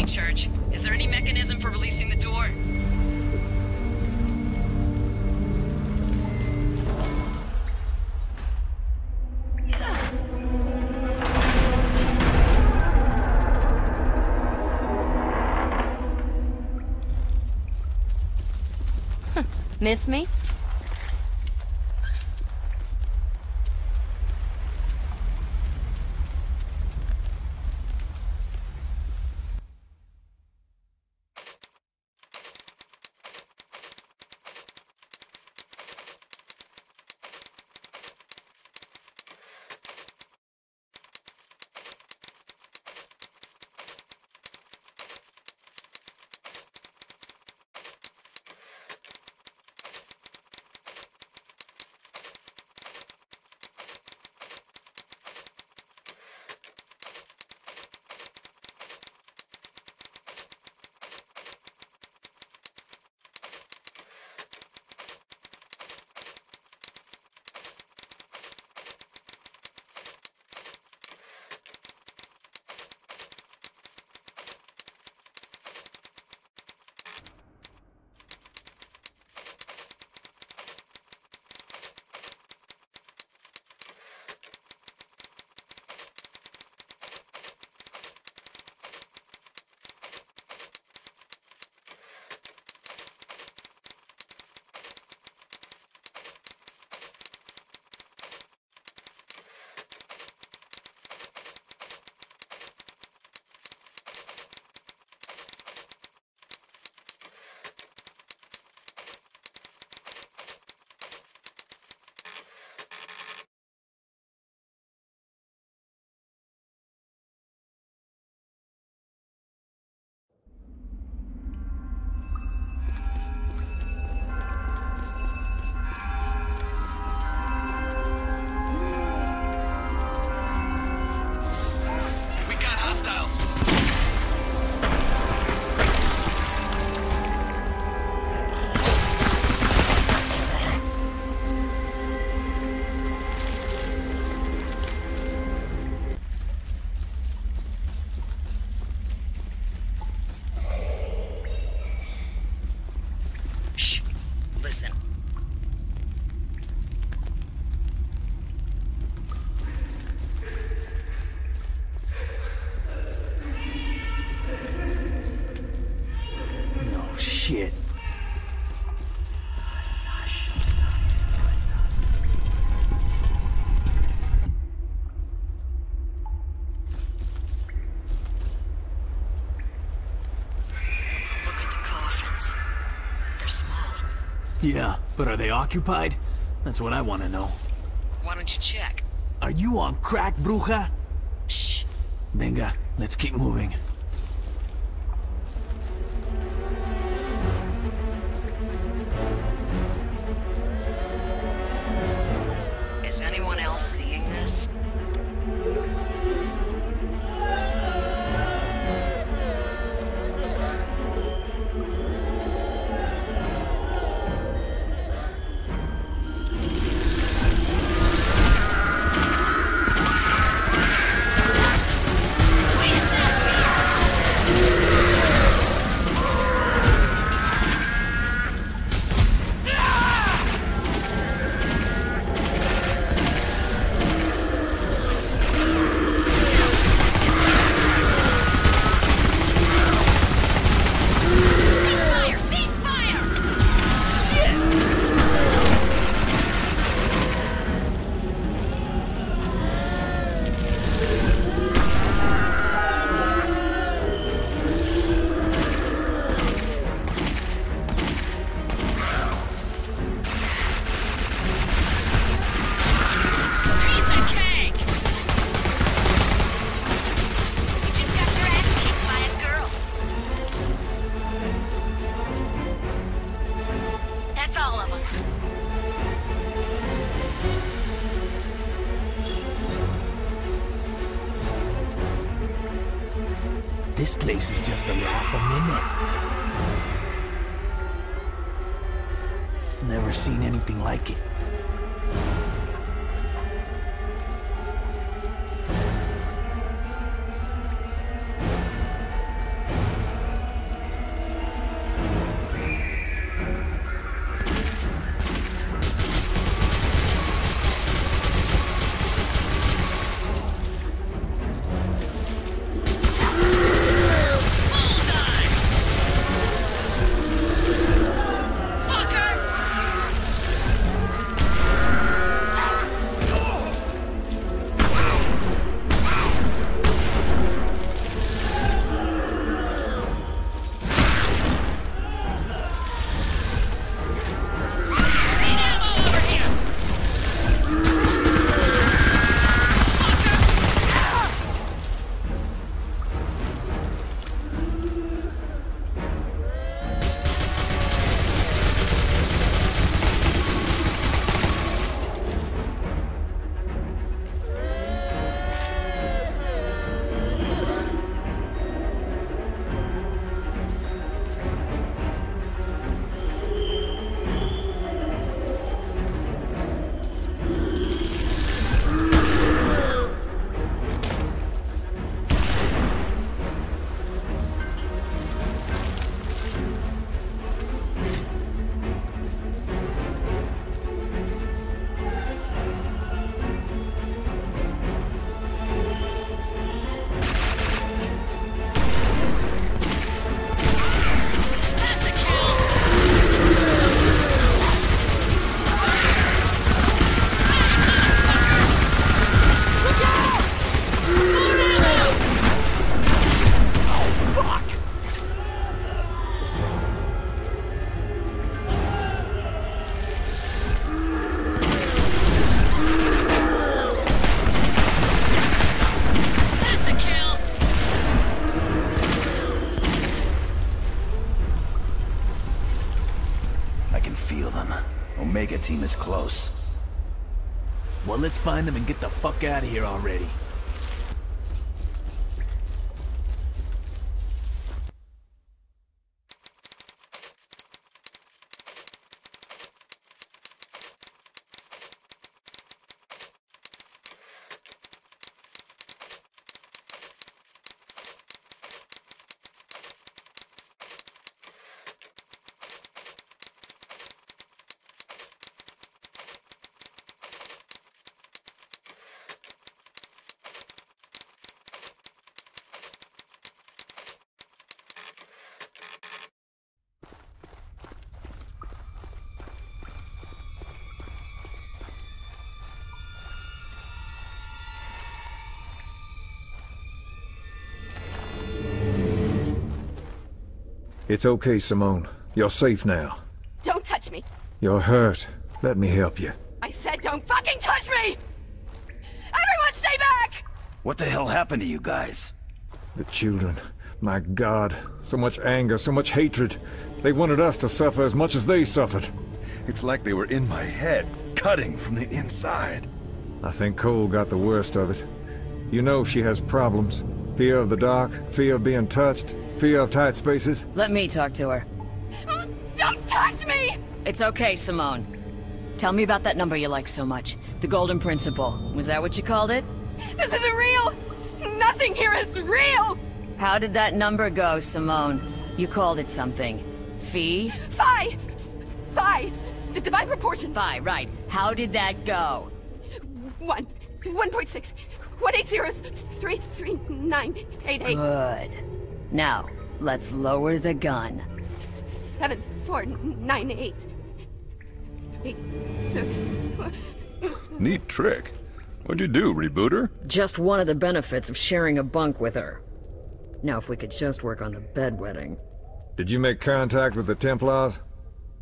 Church. Is there any mechanism for releasing the door? Miss me? listen. No shit. Yeah, but are they occupied? That's what I want to know. Why don't you check? Are you on crack, bruja? Shh. Venga, let's keep moving. Is anyone else seeing this? This place is just a laugh a minute. Never seen anything like it. Team is close. Well, let's find them and get the fuck out of here already. It's okay, Simone. You're safe now. Don't touch me. You're hurt. Let me help you. I said don't fucking touch me! Everyone stay back! What the hell happened to you guys? The children. My God. So much anger, so much hatred. They wanted us to suffer as much as they suffered. It's like they were in my head, cutting from the inside. I think Cole got the worst of it. You know she has problems. Fear of the dark, fear of being touched, fear of tight spaces. Let me talk to her. Don't touch me! It's okay, Simone. Tell me about that number you like so much. The Golden Principle. Was that what you called it? This isn't real! Nothing here is real! How did that number go, Simone? You called it something. Phi? Phi! Phi! The divine proportion. Phi, right. How did that go? 1.6. 180333988. Good. Now, let's lower the gun. 7498. Neat trick. What'd you do, reboot her? Just one of the benefits of sharing a bunk with her. Now if we could just work on the bedwetting. Did you make contact with the Templars?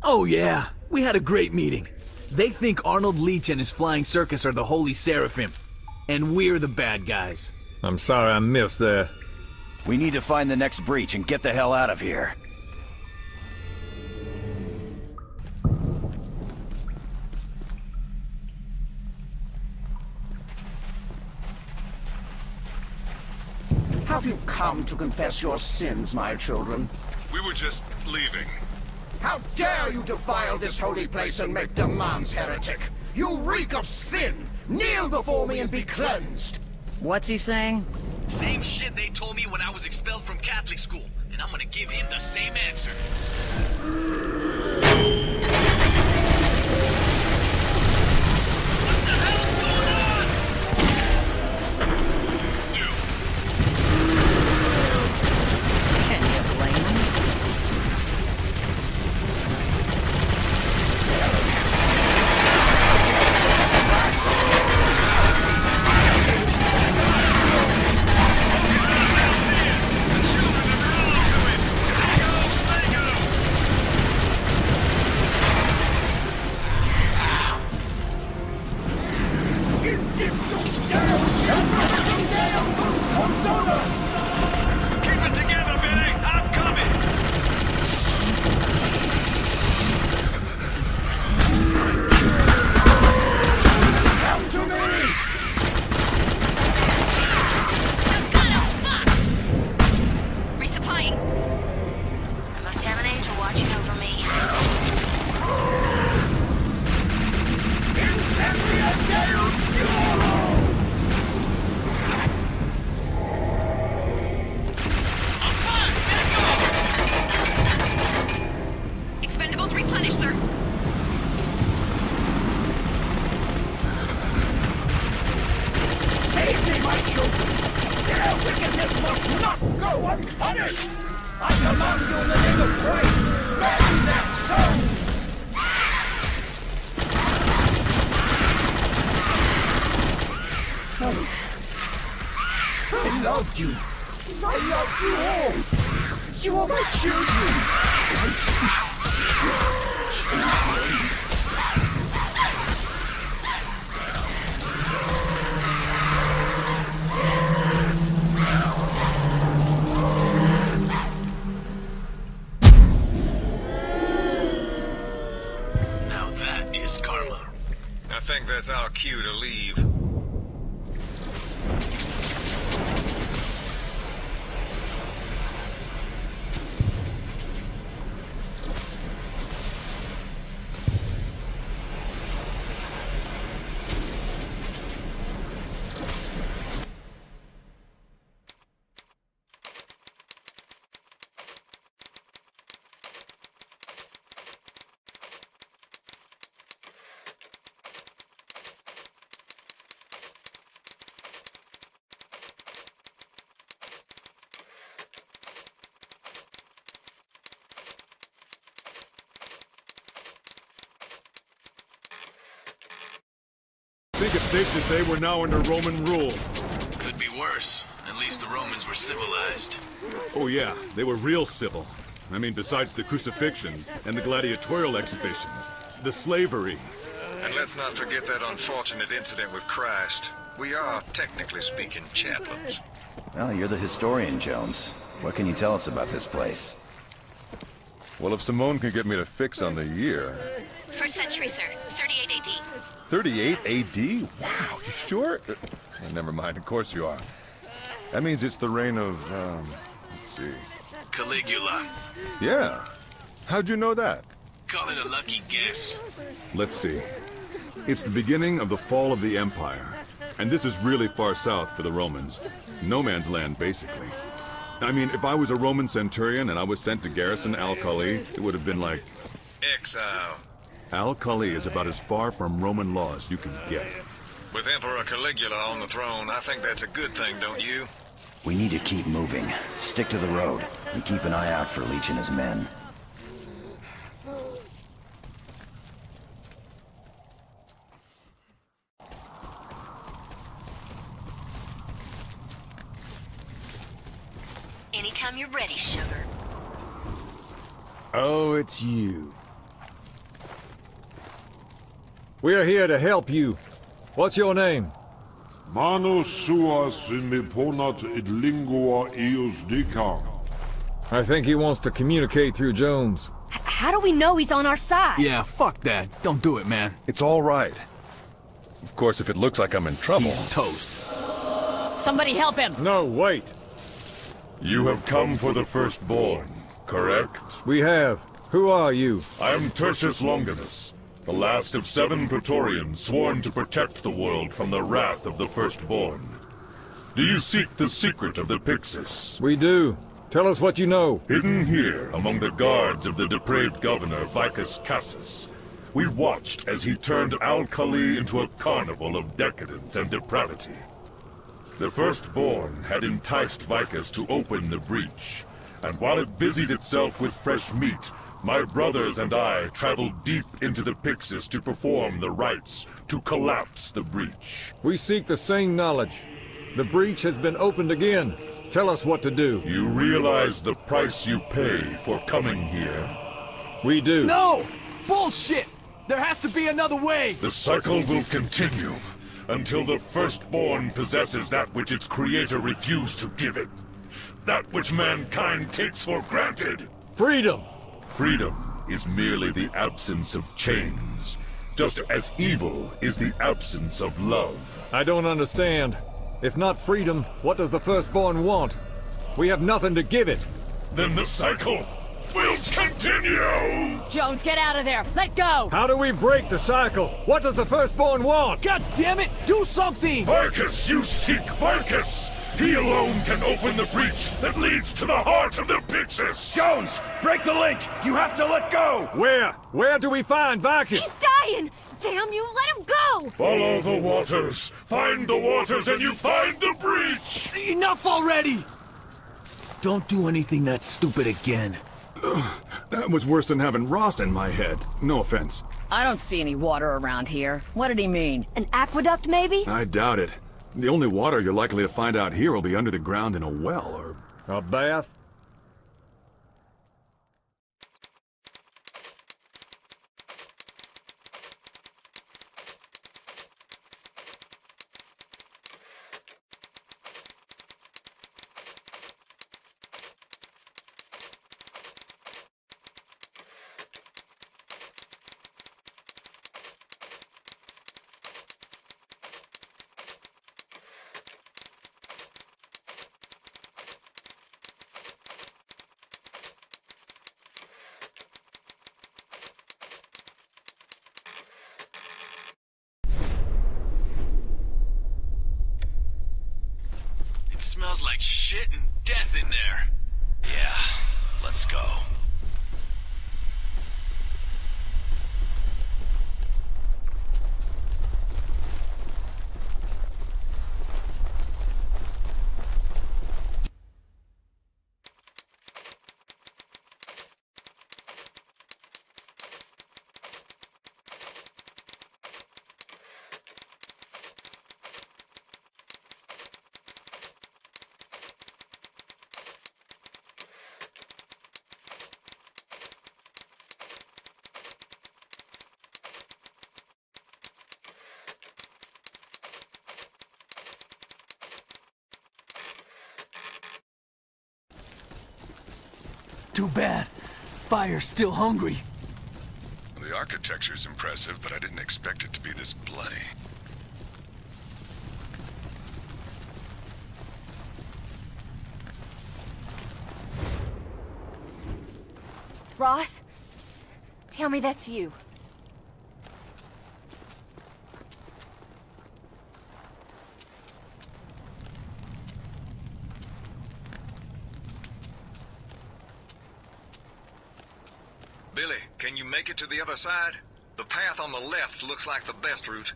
Oh yeah, we had a great meeting. They think Arnold Leach and his flying circus are the Holy Seraphim. And we're the bad guys. I'm sorry I missed that. We need to find the next breach and get the hell out of here. Have you come to confess your sins, my children? We were just leaving. How dare you defile this holy place and make demands, heretic! You reek of sin! Kneel before me and be cleansed! What's he saying? Same shit they told me when I was expelled from Catholic school, and I'm gonna give him the same answer. What the hell's going on? Can you blame him? Keep it together, Billy! I'm coming! Come to me! Resupplying. I must have an angel watching over me. Expendables replenished, sir. Save me, my children! Their wickedness must not go unpunished! I command you in the name of Christ, burn their souls! I loved you. I loved you all. You are my children. My sweet children. Now that is karma. I think that's our cue to leave. I think it's safe to say we're now under Roman rule. Could be worse. At least the Romans were civilized. Oh yeah, they were real civil. I mean, besides the crucifixions and the gladiatorial exhibitions, the slavery. And let's not forget that unfortunate incident with Christ. We are, technically speaking, chaplains. Well, you're the historian, Jones. What can you tell us about this place? Well, if Simone can get me to fix on the year... First century, sir. 38 AD. 38 AD? Wow, you sure? Never mind, of course you are. That means it's the reign of, let's see... Caligula. Yeah. How'd you know that? Call it a lucky guess. Let's see. It's the beginning of the fall of the Empire. And this is really far south for the Romans. No man's land, basically. I mean, if I was a Roman centurion and I was sent to garrison Al-Khali, it would have been like... Exile. Al-Khali is about as far from Roman law as you can get. With Emperor Caligula on the throne, I think that's a good thing, don't you? We need to keep moving. Stick to the road, and keep an eye out for Leech and his men. Anytime you're ready, sugar. Oh, it's you. We're here to help you. What's your name? Mano suas me ponat id lingua eos dica. I think he wants to communicate through Jones. How do we know he's on our side? Yeah, fuck that. Don't do it, man. It's all right. Of course, if it looks like I'm in trouble... He's toast. Somebody help him! No, wait. You have come for the firstborn, correct? We have. Who are you? I am Tertius Longinus, the last of 7 Praetorians sworn to protect the world from the wrath of the firstborn. Do you seek the secret of the Pyxis? We do. Tell us what you know. Hidden here, among the guards of the depraved governor Vicus Cassus, we watched as he turned Al-Khali into a carnival of decadence and depravity. The firstborn had enticed Vicus to open the breach, and while it busied itself with fresh meat, my brothers and I traveled deep into the Pyxis to perform the rites to collapse the breach. We seek the same knowledge. The breach has been opened again. Tell us what to do. You realize the price you pay for coming here? We do. No! Bullshit! There has to be another way! The cycle will continue until the firstborn possesses that which its creator refused to give it. That which mankind takes for granted. Freedom! Freedom is merely the absence of chains, just as evil is the absence of love. I don't understand. If not freedom, what does the firstborn want? We have nothing to give it. Then the cycle will continue! Jones, get out of there! Let go! How do we break the cycle? What does the firstborn want? God damn it! Do something! Vicus, you seek Vicus! He alone can open the breach that leads to the heart of the Pyxis! Jones! Break the link! You have to let go! Where? Where do we find Vicus? He's dying! Damn you, let him go! Follow the waters! Find the waters and you find the breach! Enough already! Don't do anything that stupid again. That was worse than having Ross in my head. No offense. I don't see any water around here. What did he mean? An aqueduct, maybe? I doubt it. The only water you're likely to find out here will be under the ground in a well, or... a bath? It smells like shit and death in there. Yeah, let's go. Too bad. Fire's still hungry. The architecture's impressive, but I didn't expect it to be this bloody. Ross? Tell me that's you. Billy, can you make it to the other side? The path on the left looks like the best route.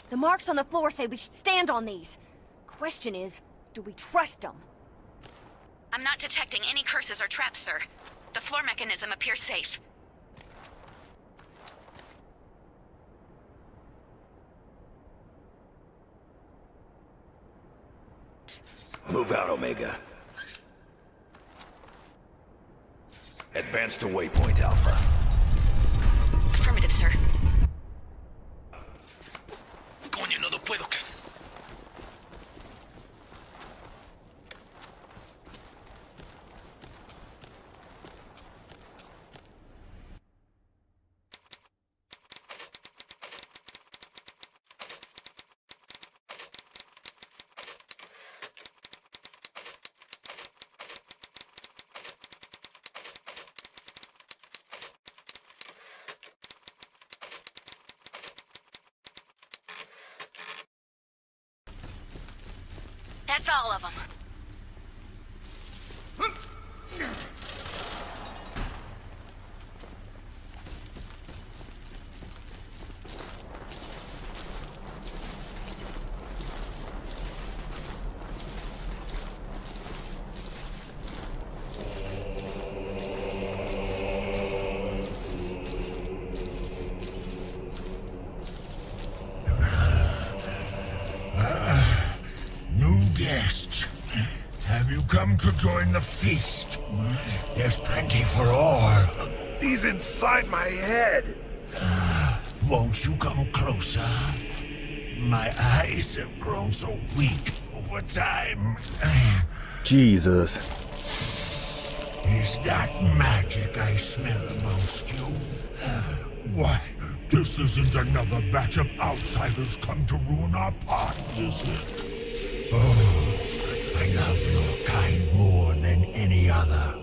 The marks on the floor say we should stand on these. Question is, do we trust them? I'm not detecting any curses or traps, sir. The floor mechanism appears safe. Move out, Omega. Advance to waypoint, Alpha. Affirmative, sir. Coño, no puedo. That's all of them. Come to join the feast. There's plenty for all. He's inside my head. Won't you come closer? My eyes have grown so weak over time. Jesus. Is that magic I smell amongst you? Why, this isn't another batch of outsiders come to ruin our party, is it? Oh. I love your kind more than any other.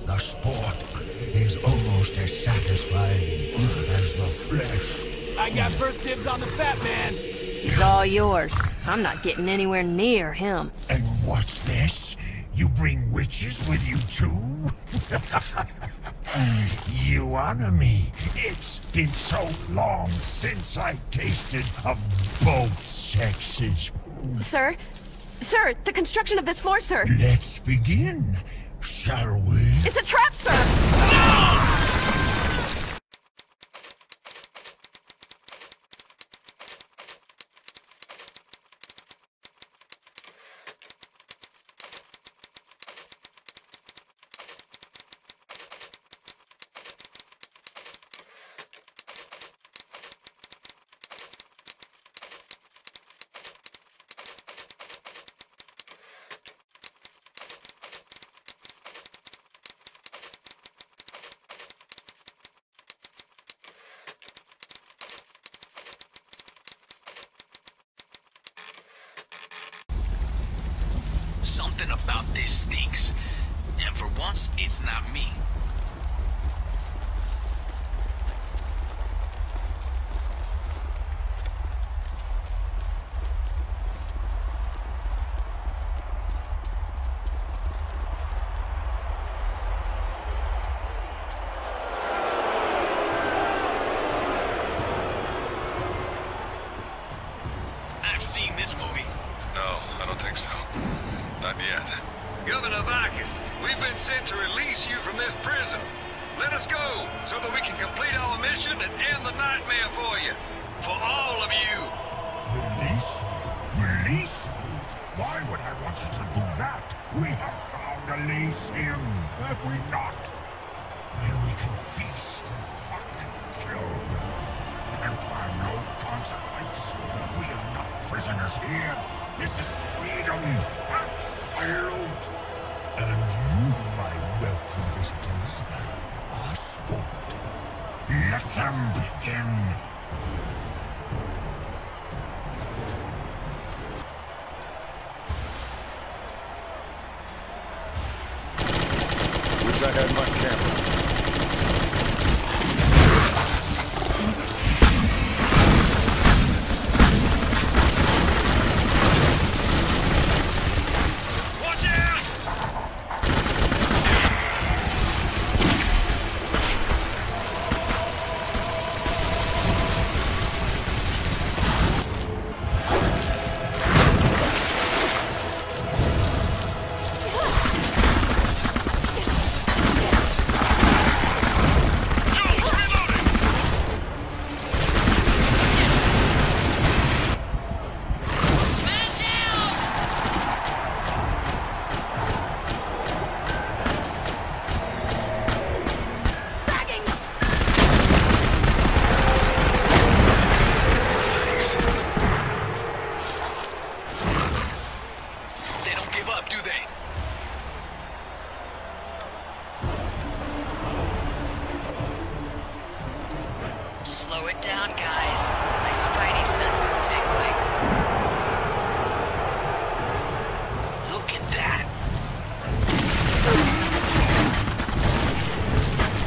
The sport is almost as satisfying as the flesh. I got first dibs on the fat man. He's all yours. I'm not getting anywhere near him. And what's this? You bring witches with you too? You honor me. It's been so long since I tasted of both sexes. Sir? Sir, the construction of this floor, sir. Let's begin, shall we? It's a trap, sir! No! Something about this stinks. And for once, it's not me. I've seen this movie. No, I don't think so. Not yet. Governor Vicus, we've been sent to release you from this prison. Let us go, so that we can complete our mission and end the nightmare for you. For all of you. Release me? Release me? Why would I want you to do that? We have found Elysium, have we not? Where we can feast and fuck and kill. And find no consequence. We are not prisoners here. This is freedom. Absolute. And you, my welcome visitors, are sport. Let them begin. Wish I had my camera. Slow it down, guys. My spidey sense is tingling. Look at that.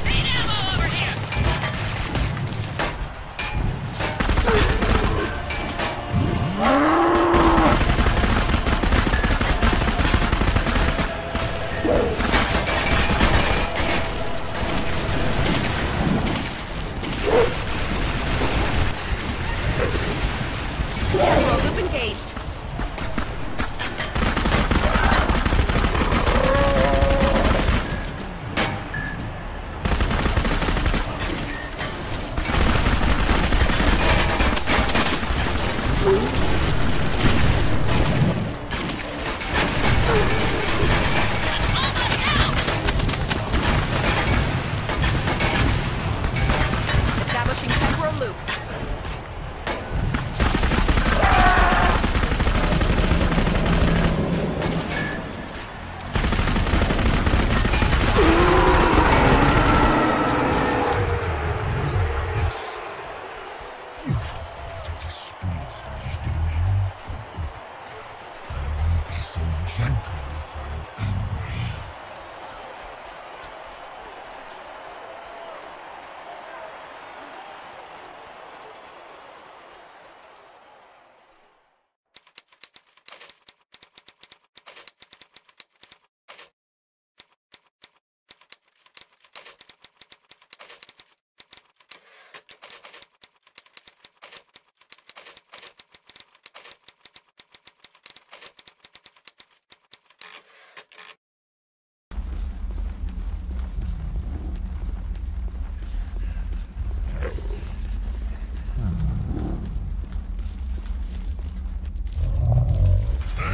Need ammo over here! Temporal loop engaged. Establishing temporal loop.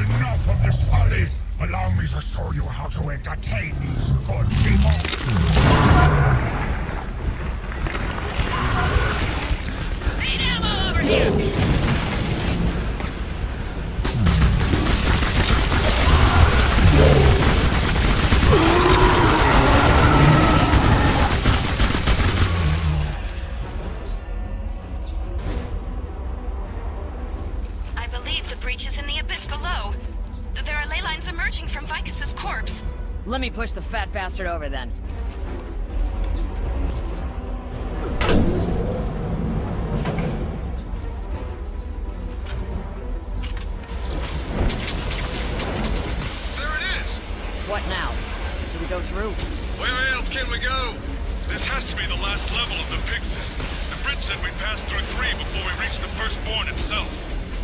Enough of this folly! Allow me to show you how to entertain these good people! Need ammo over here! I believe the breach is in the abyss below. There are ley lines emerging from Vicus's corpse. Let me push the fat bastard over then. There it is! What now? Do we go through? Where else can we go? This has to be the last level of the Pyxis. The bridge said we passed through 3 before we reached the firstborn itself.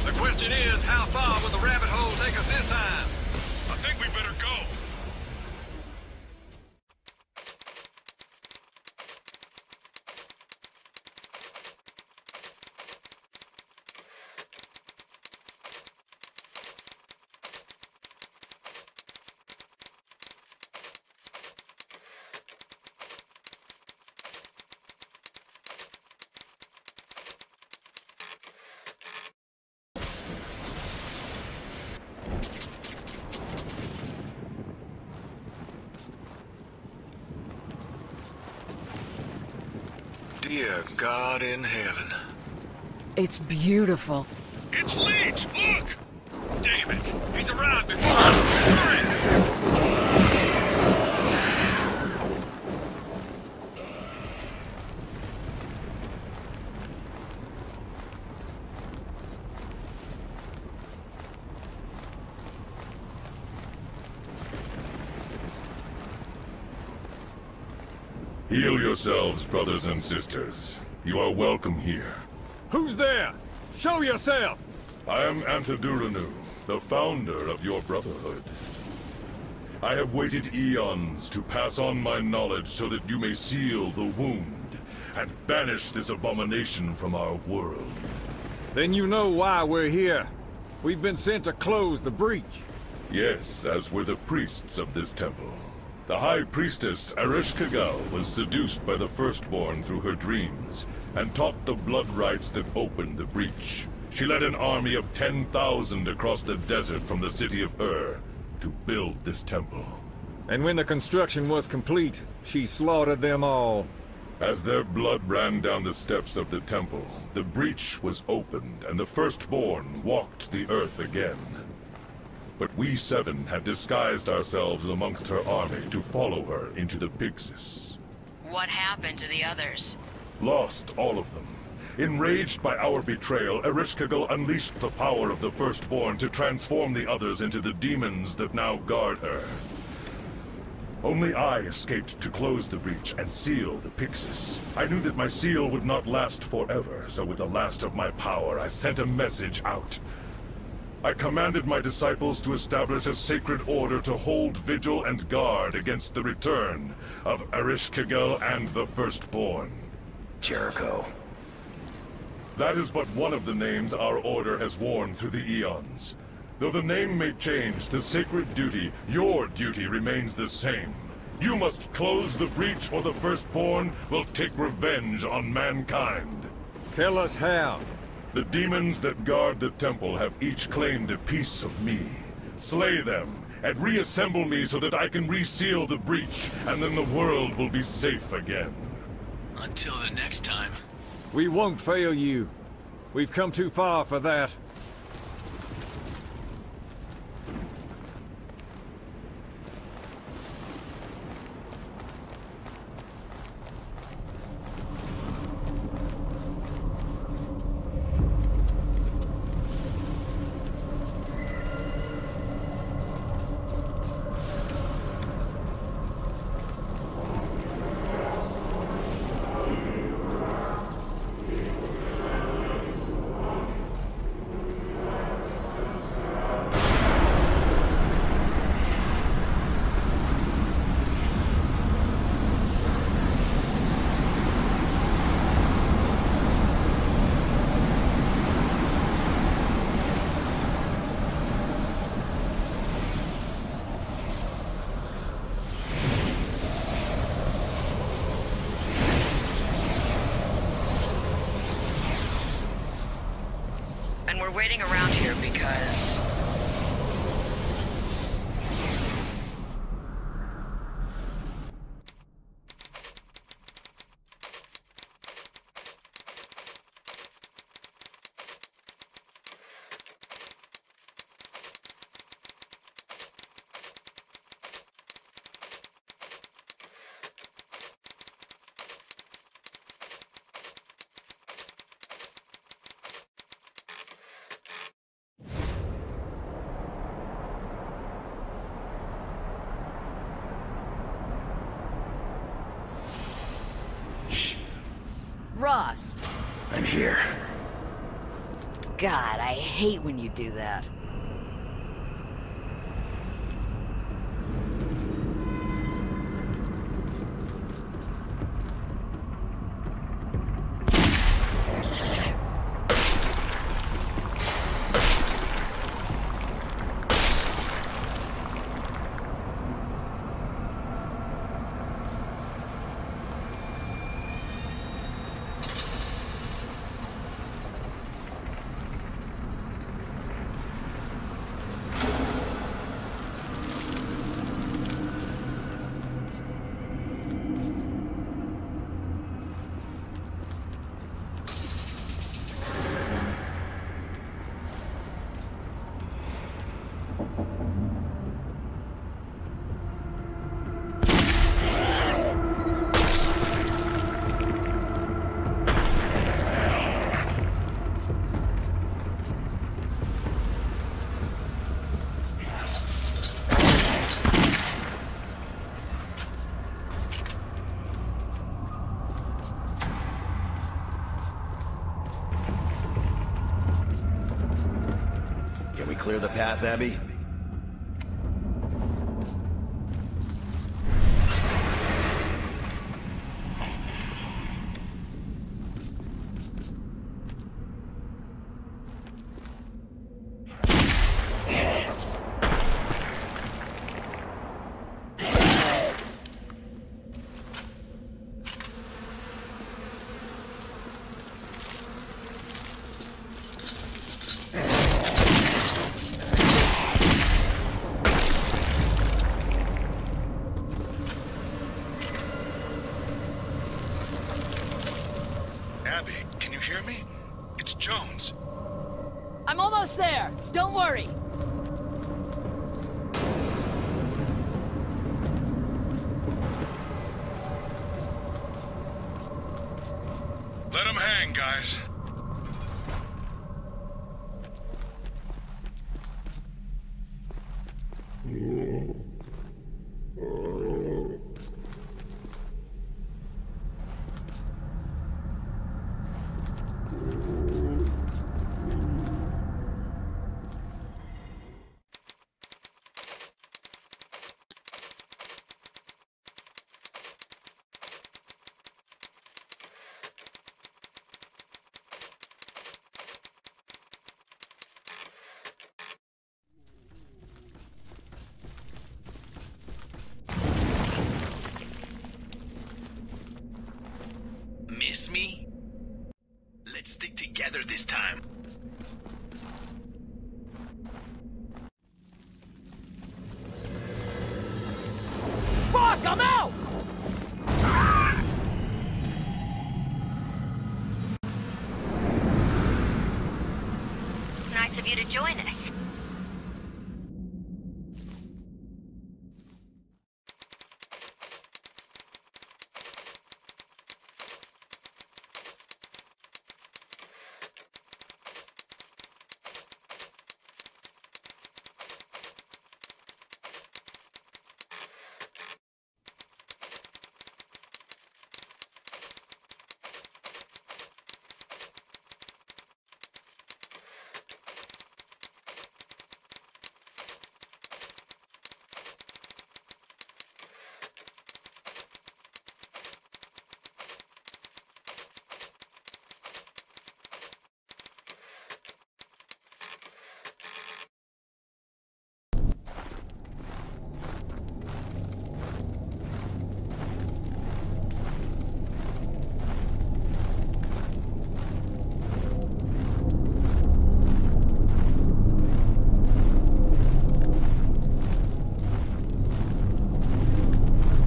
The question is, how far will the rabbit hole take us this time? I think we better go. Dear God in heaven. It's beautiful. It's Leech! Look! Damn it! He's around before us! Hurry! Heal yourselves, brothers and sisters. You are welcome here. Who's there? Show yourself! I am Antiduranu, the founder of your brotherhood. I have waited eons to pass on my knowledge so that you may seal the wound and banish this abomination from our world. Then you know why we're here. We've been sent to close the breach. Yes, as were the priests of this temple. The High Priestess Ereshkigal was seduced by the Firstborn through her dreams, and taught the blood rites that opened the breach. She led an army of 10,000 across the desert from the city of Ur to build this temple. And when the construction was complete, she slaughtered them all. As their blood ran down the steps of the temple, the breach was opened and the Firstborn walked the earth again. But we seven had disguised ourselves amongst her army to follow her into the Pyxis. What happened to the others? Lost all of them. Enraged by our betrayal, Ereshkigal unleashed the power of the Firstborn to transform the others into the demons that now guard her. Only I escaped to close the breach and seal the Pyxis. I knew that my seal would not last forever, so with the last of my power, I sent a message out. I commanded my disciples to establish a sacred order to hold vigil and guard against the return of Ereshkigal and the Firstborn. Jericho. That is but one of the names our order has worn through the eons. Though the name may change, the sacred duty, your duty, remains the same. You must close the breach or the Firstborn will take revenge on mankind. Tell us how. The demons that guard the temple have each claimed a piece of me. Slay them, and reassemble me so that I can reseal the breach, and then the world will be safe again. Until the next time. We won't fail you. We've come too far for that. And we're waiting around here because... Ross! I'm here. God, I hate when you do that. clear the path, Abby? Abby, can you hear me? It's Jones. I'm almost there. Don't worry. Let him hang, guys. Miss me? Let's stick together this time. Fuck, I'm out! Nice of you to join us.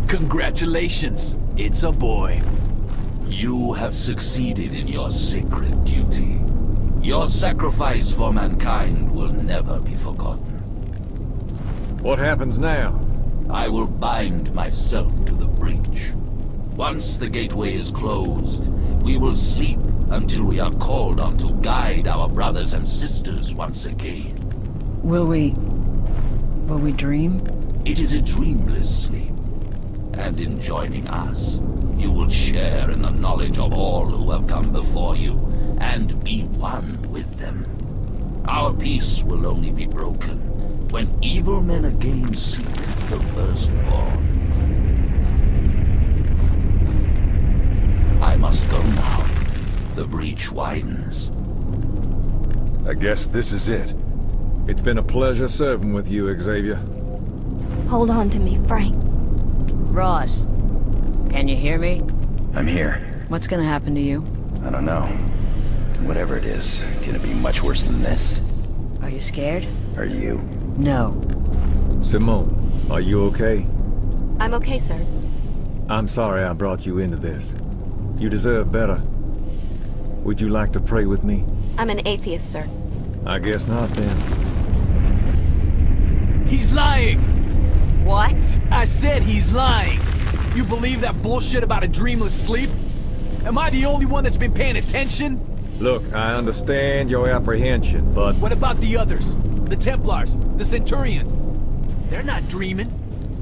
Congratulations, it's a boy. You have succeeded in your sacred duty. Your sacrifice for mankind will never be forgotten. What happens now? I will bind myself to the breach. Once the gateway is closed, we will sleep until we are called on to guide our brothers and sisters once again. Will we dream? It is a dreamless sleep. And in joining us, you will share in the knowledge of all who have come before you, and be one with them. Our peace will only be broken when evil men again seek the firstborn. I must go now. The breach widens. I guess this is it. It's been a pleasure serving with you, Xavier. Hold on to me, Frank. Ross, can you hear me? I'm here. What's gonna happen to you? I don't know. Whatever it is, can it be much worse than this? Are you scared? Are you? No. Simone, are you okay? I'm okay, sir. I'm sorry I brought you into this. You deserve better. Would you like to pray with me? I'm an atheist, sir. I guess not, then. He's lying! What? I said he's lying! You believe that bullshit about a dreamless sleep? Am I the only one that's been paying attention? Look, I understand your apprehension, but... What about the others? The Templars? The Centurion? They're not dreaming.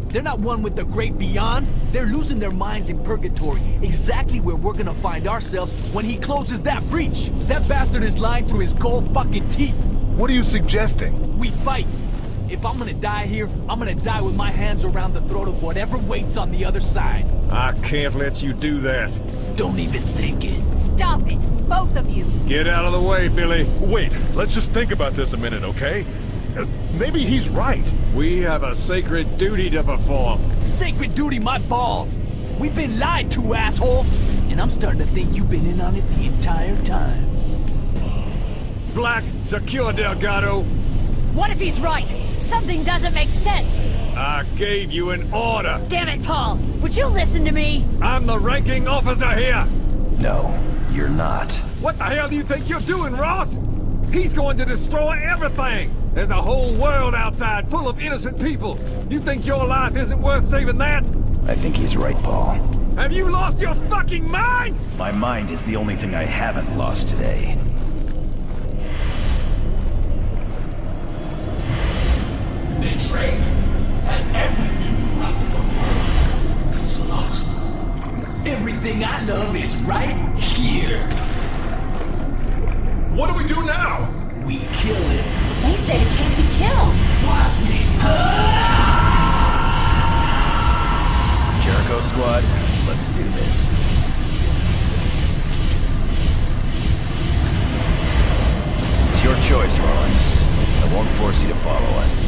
They're not one with the great beyond. They're losing their minds in purgatory, exactly where we're gonna find ourselves when he closes that breach. That bastard is lying through his gold fucking teeth. What are you suggesting? We fight. If I'm gonna die here, I'm gonna die with my hands around the throat of whatever waits on the other side. I can't let you do that. Don't even think it. Stop it, both of you. Get out of the way, Billy. Wait, let's just think about this a minute, okay? Maybe he's right. We have a sacred duty to perform. Sacred duty, my balls. We've been lied to, asshole. And I'm starting to think you've been in on it the entire time. Black, secure Delgado. What if he's right? Something doesn't make sense. I gave you an order. Damn it, Paul. Would you listen to me? I'm the ranking officer here. No, you're not. What the hell do you think you're doing, Ross? He's going to destroy everything. There's a whole world outside full of innocent people. You think your life isn't worth saving that? I think he's right, Paul. Have you lost your fucking mind? My mind is the only thing I haven't lost today. Betrayed, and everything you love is lost. Everything I love is right here. What do we do now? We kill it. They said it can't be killed. Watch me. Jericho squad, let's do this. It's your choice, Rollins. I won't force you to follow us.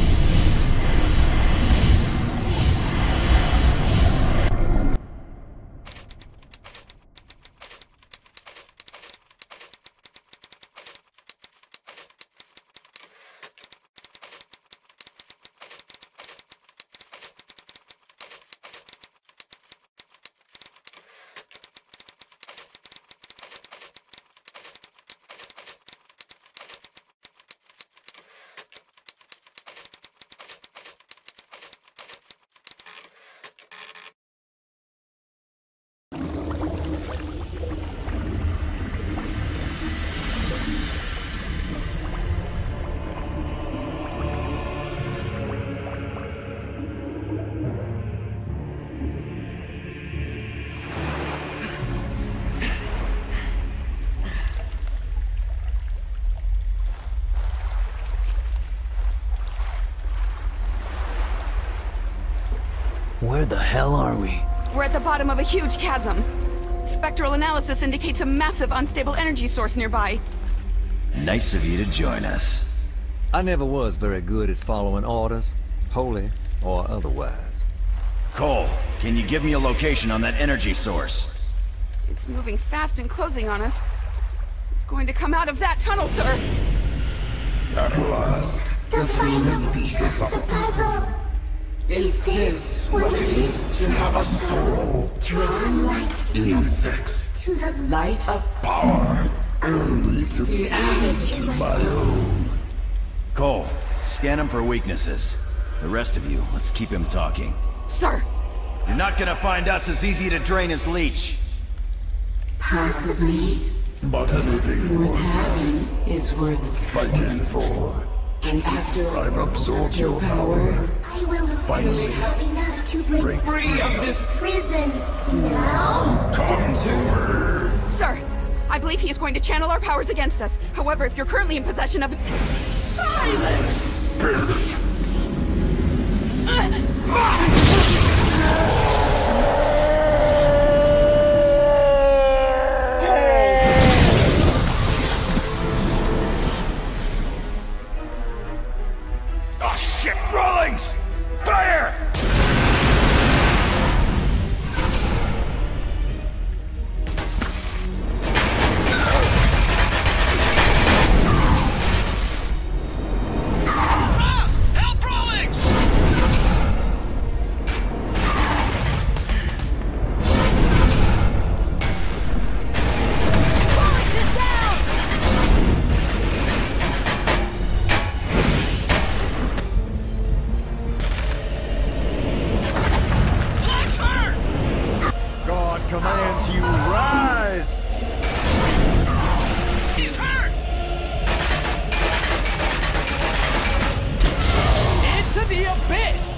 Where the hell are we? We're at the bottom of a huge chasm. Spectral analysis indicates a massive unstable energy source nearby. Nice of you to join us. I never was very good at following orders, holy or otherwise. Cole, can you give me a location on that energy source? It's moving fast and closing on us. It's going to come out of that tunnel, sir! At last, The final pieces of the puzzle. Is this what it is to have a soul? Drawn light insects to the light of power only to be added to my own. Cole, scan him for weaknesses. The rest of you, let's keep him talking. Sir! You're not gonna find us as easy to drain as Leech. Possibly. But anything Worth having is worth fighting for. And after I've absorbed your power. I will finally have enough to break free of this prison. Now? Come to me. Sir, I believe he is going to channel our powers against us. However, if you're currently in possession of... Silence! Bitch! Oh shit, Rawlings! Fire! Ross! Help Rawlings! Rawlings is down! Black's hurt! God commands you rise! He's hurt! Into the abyss!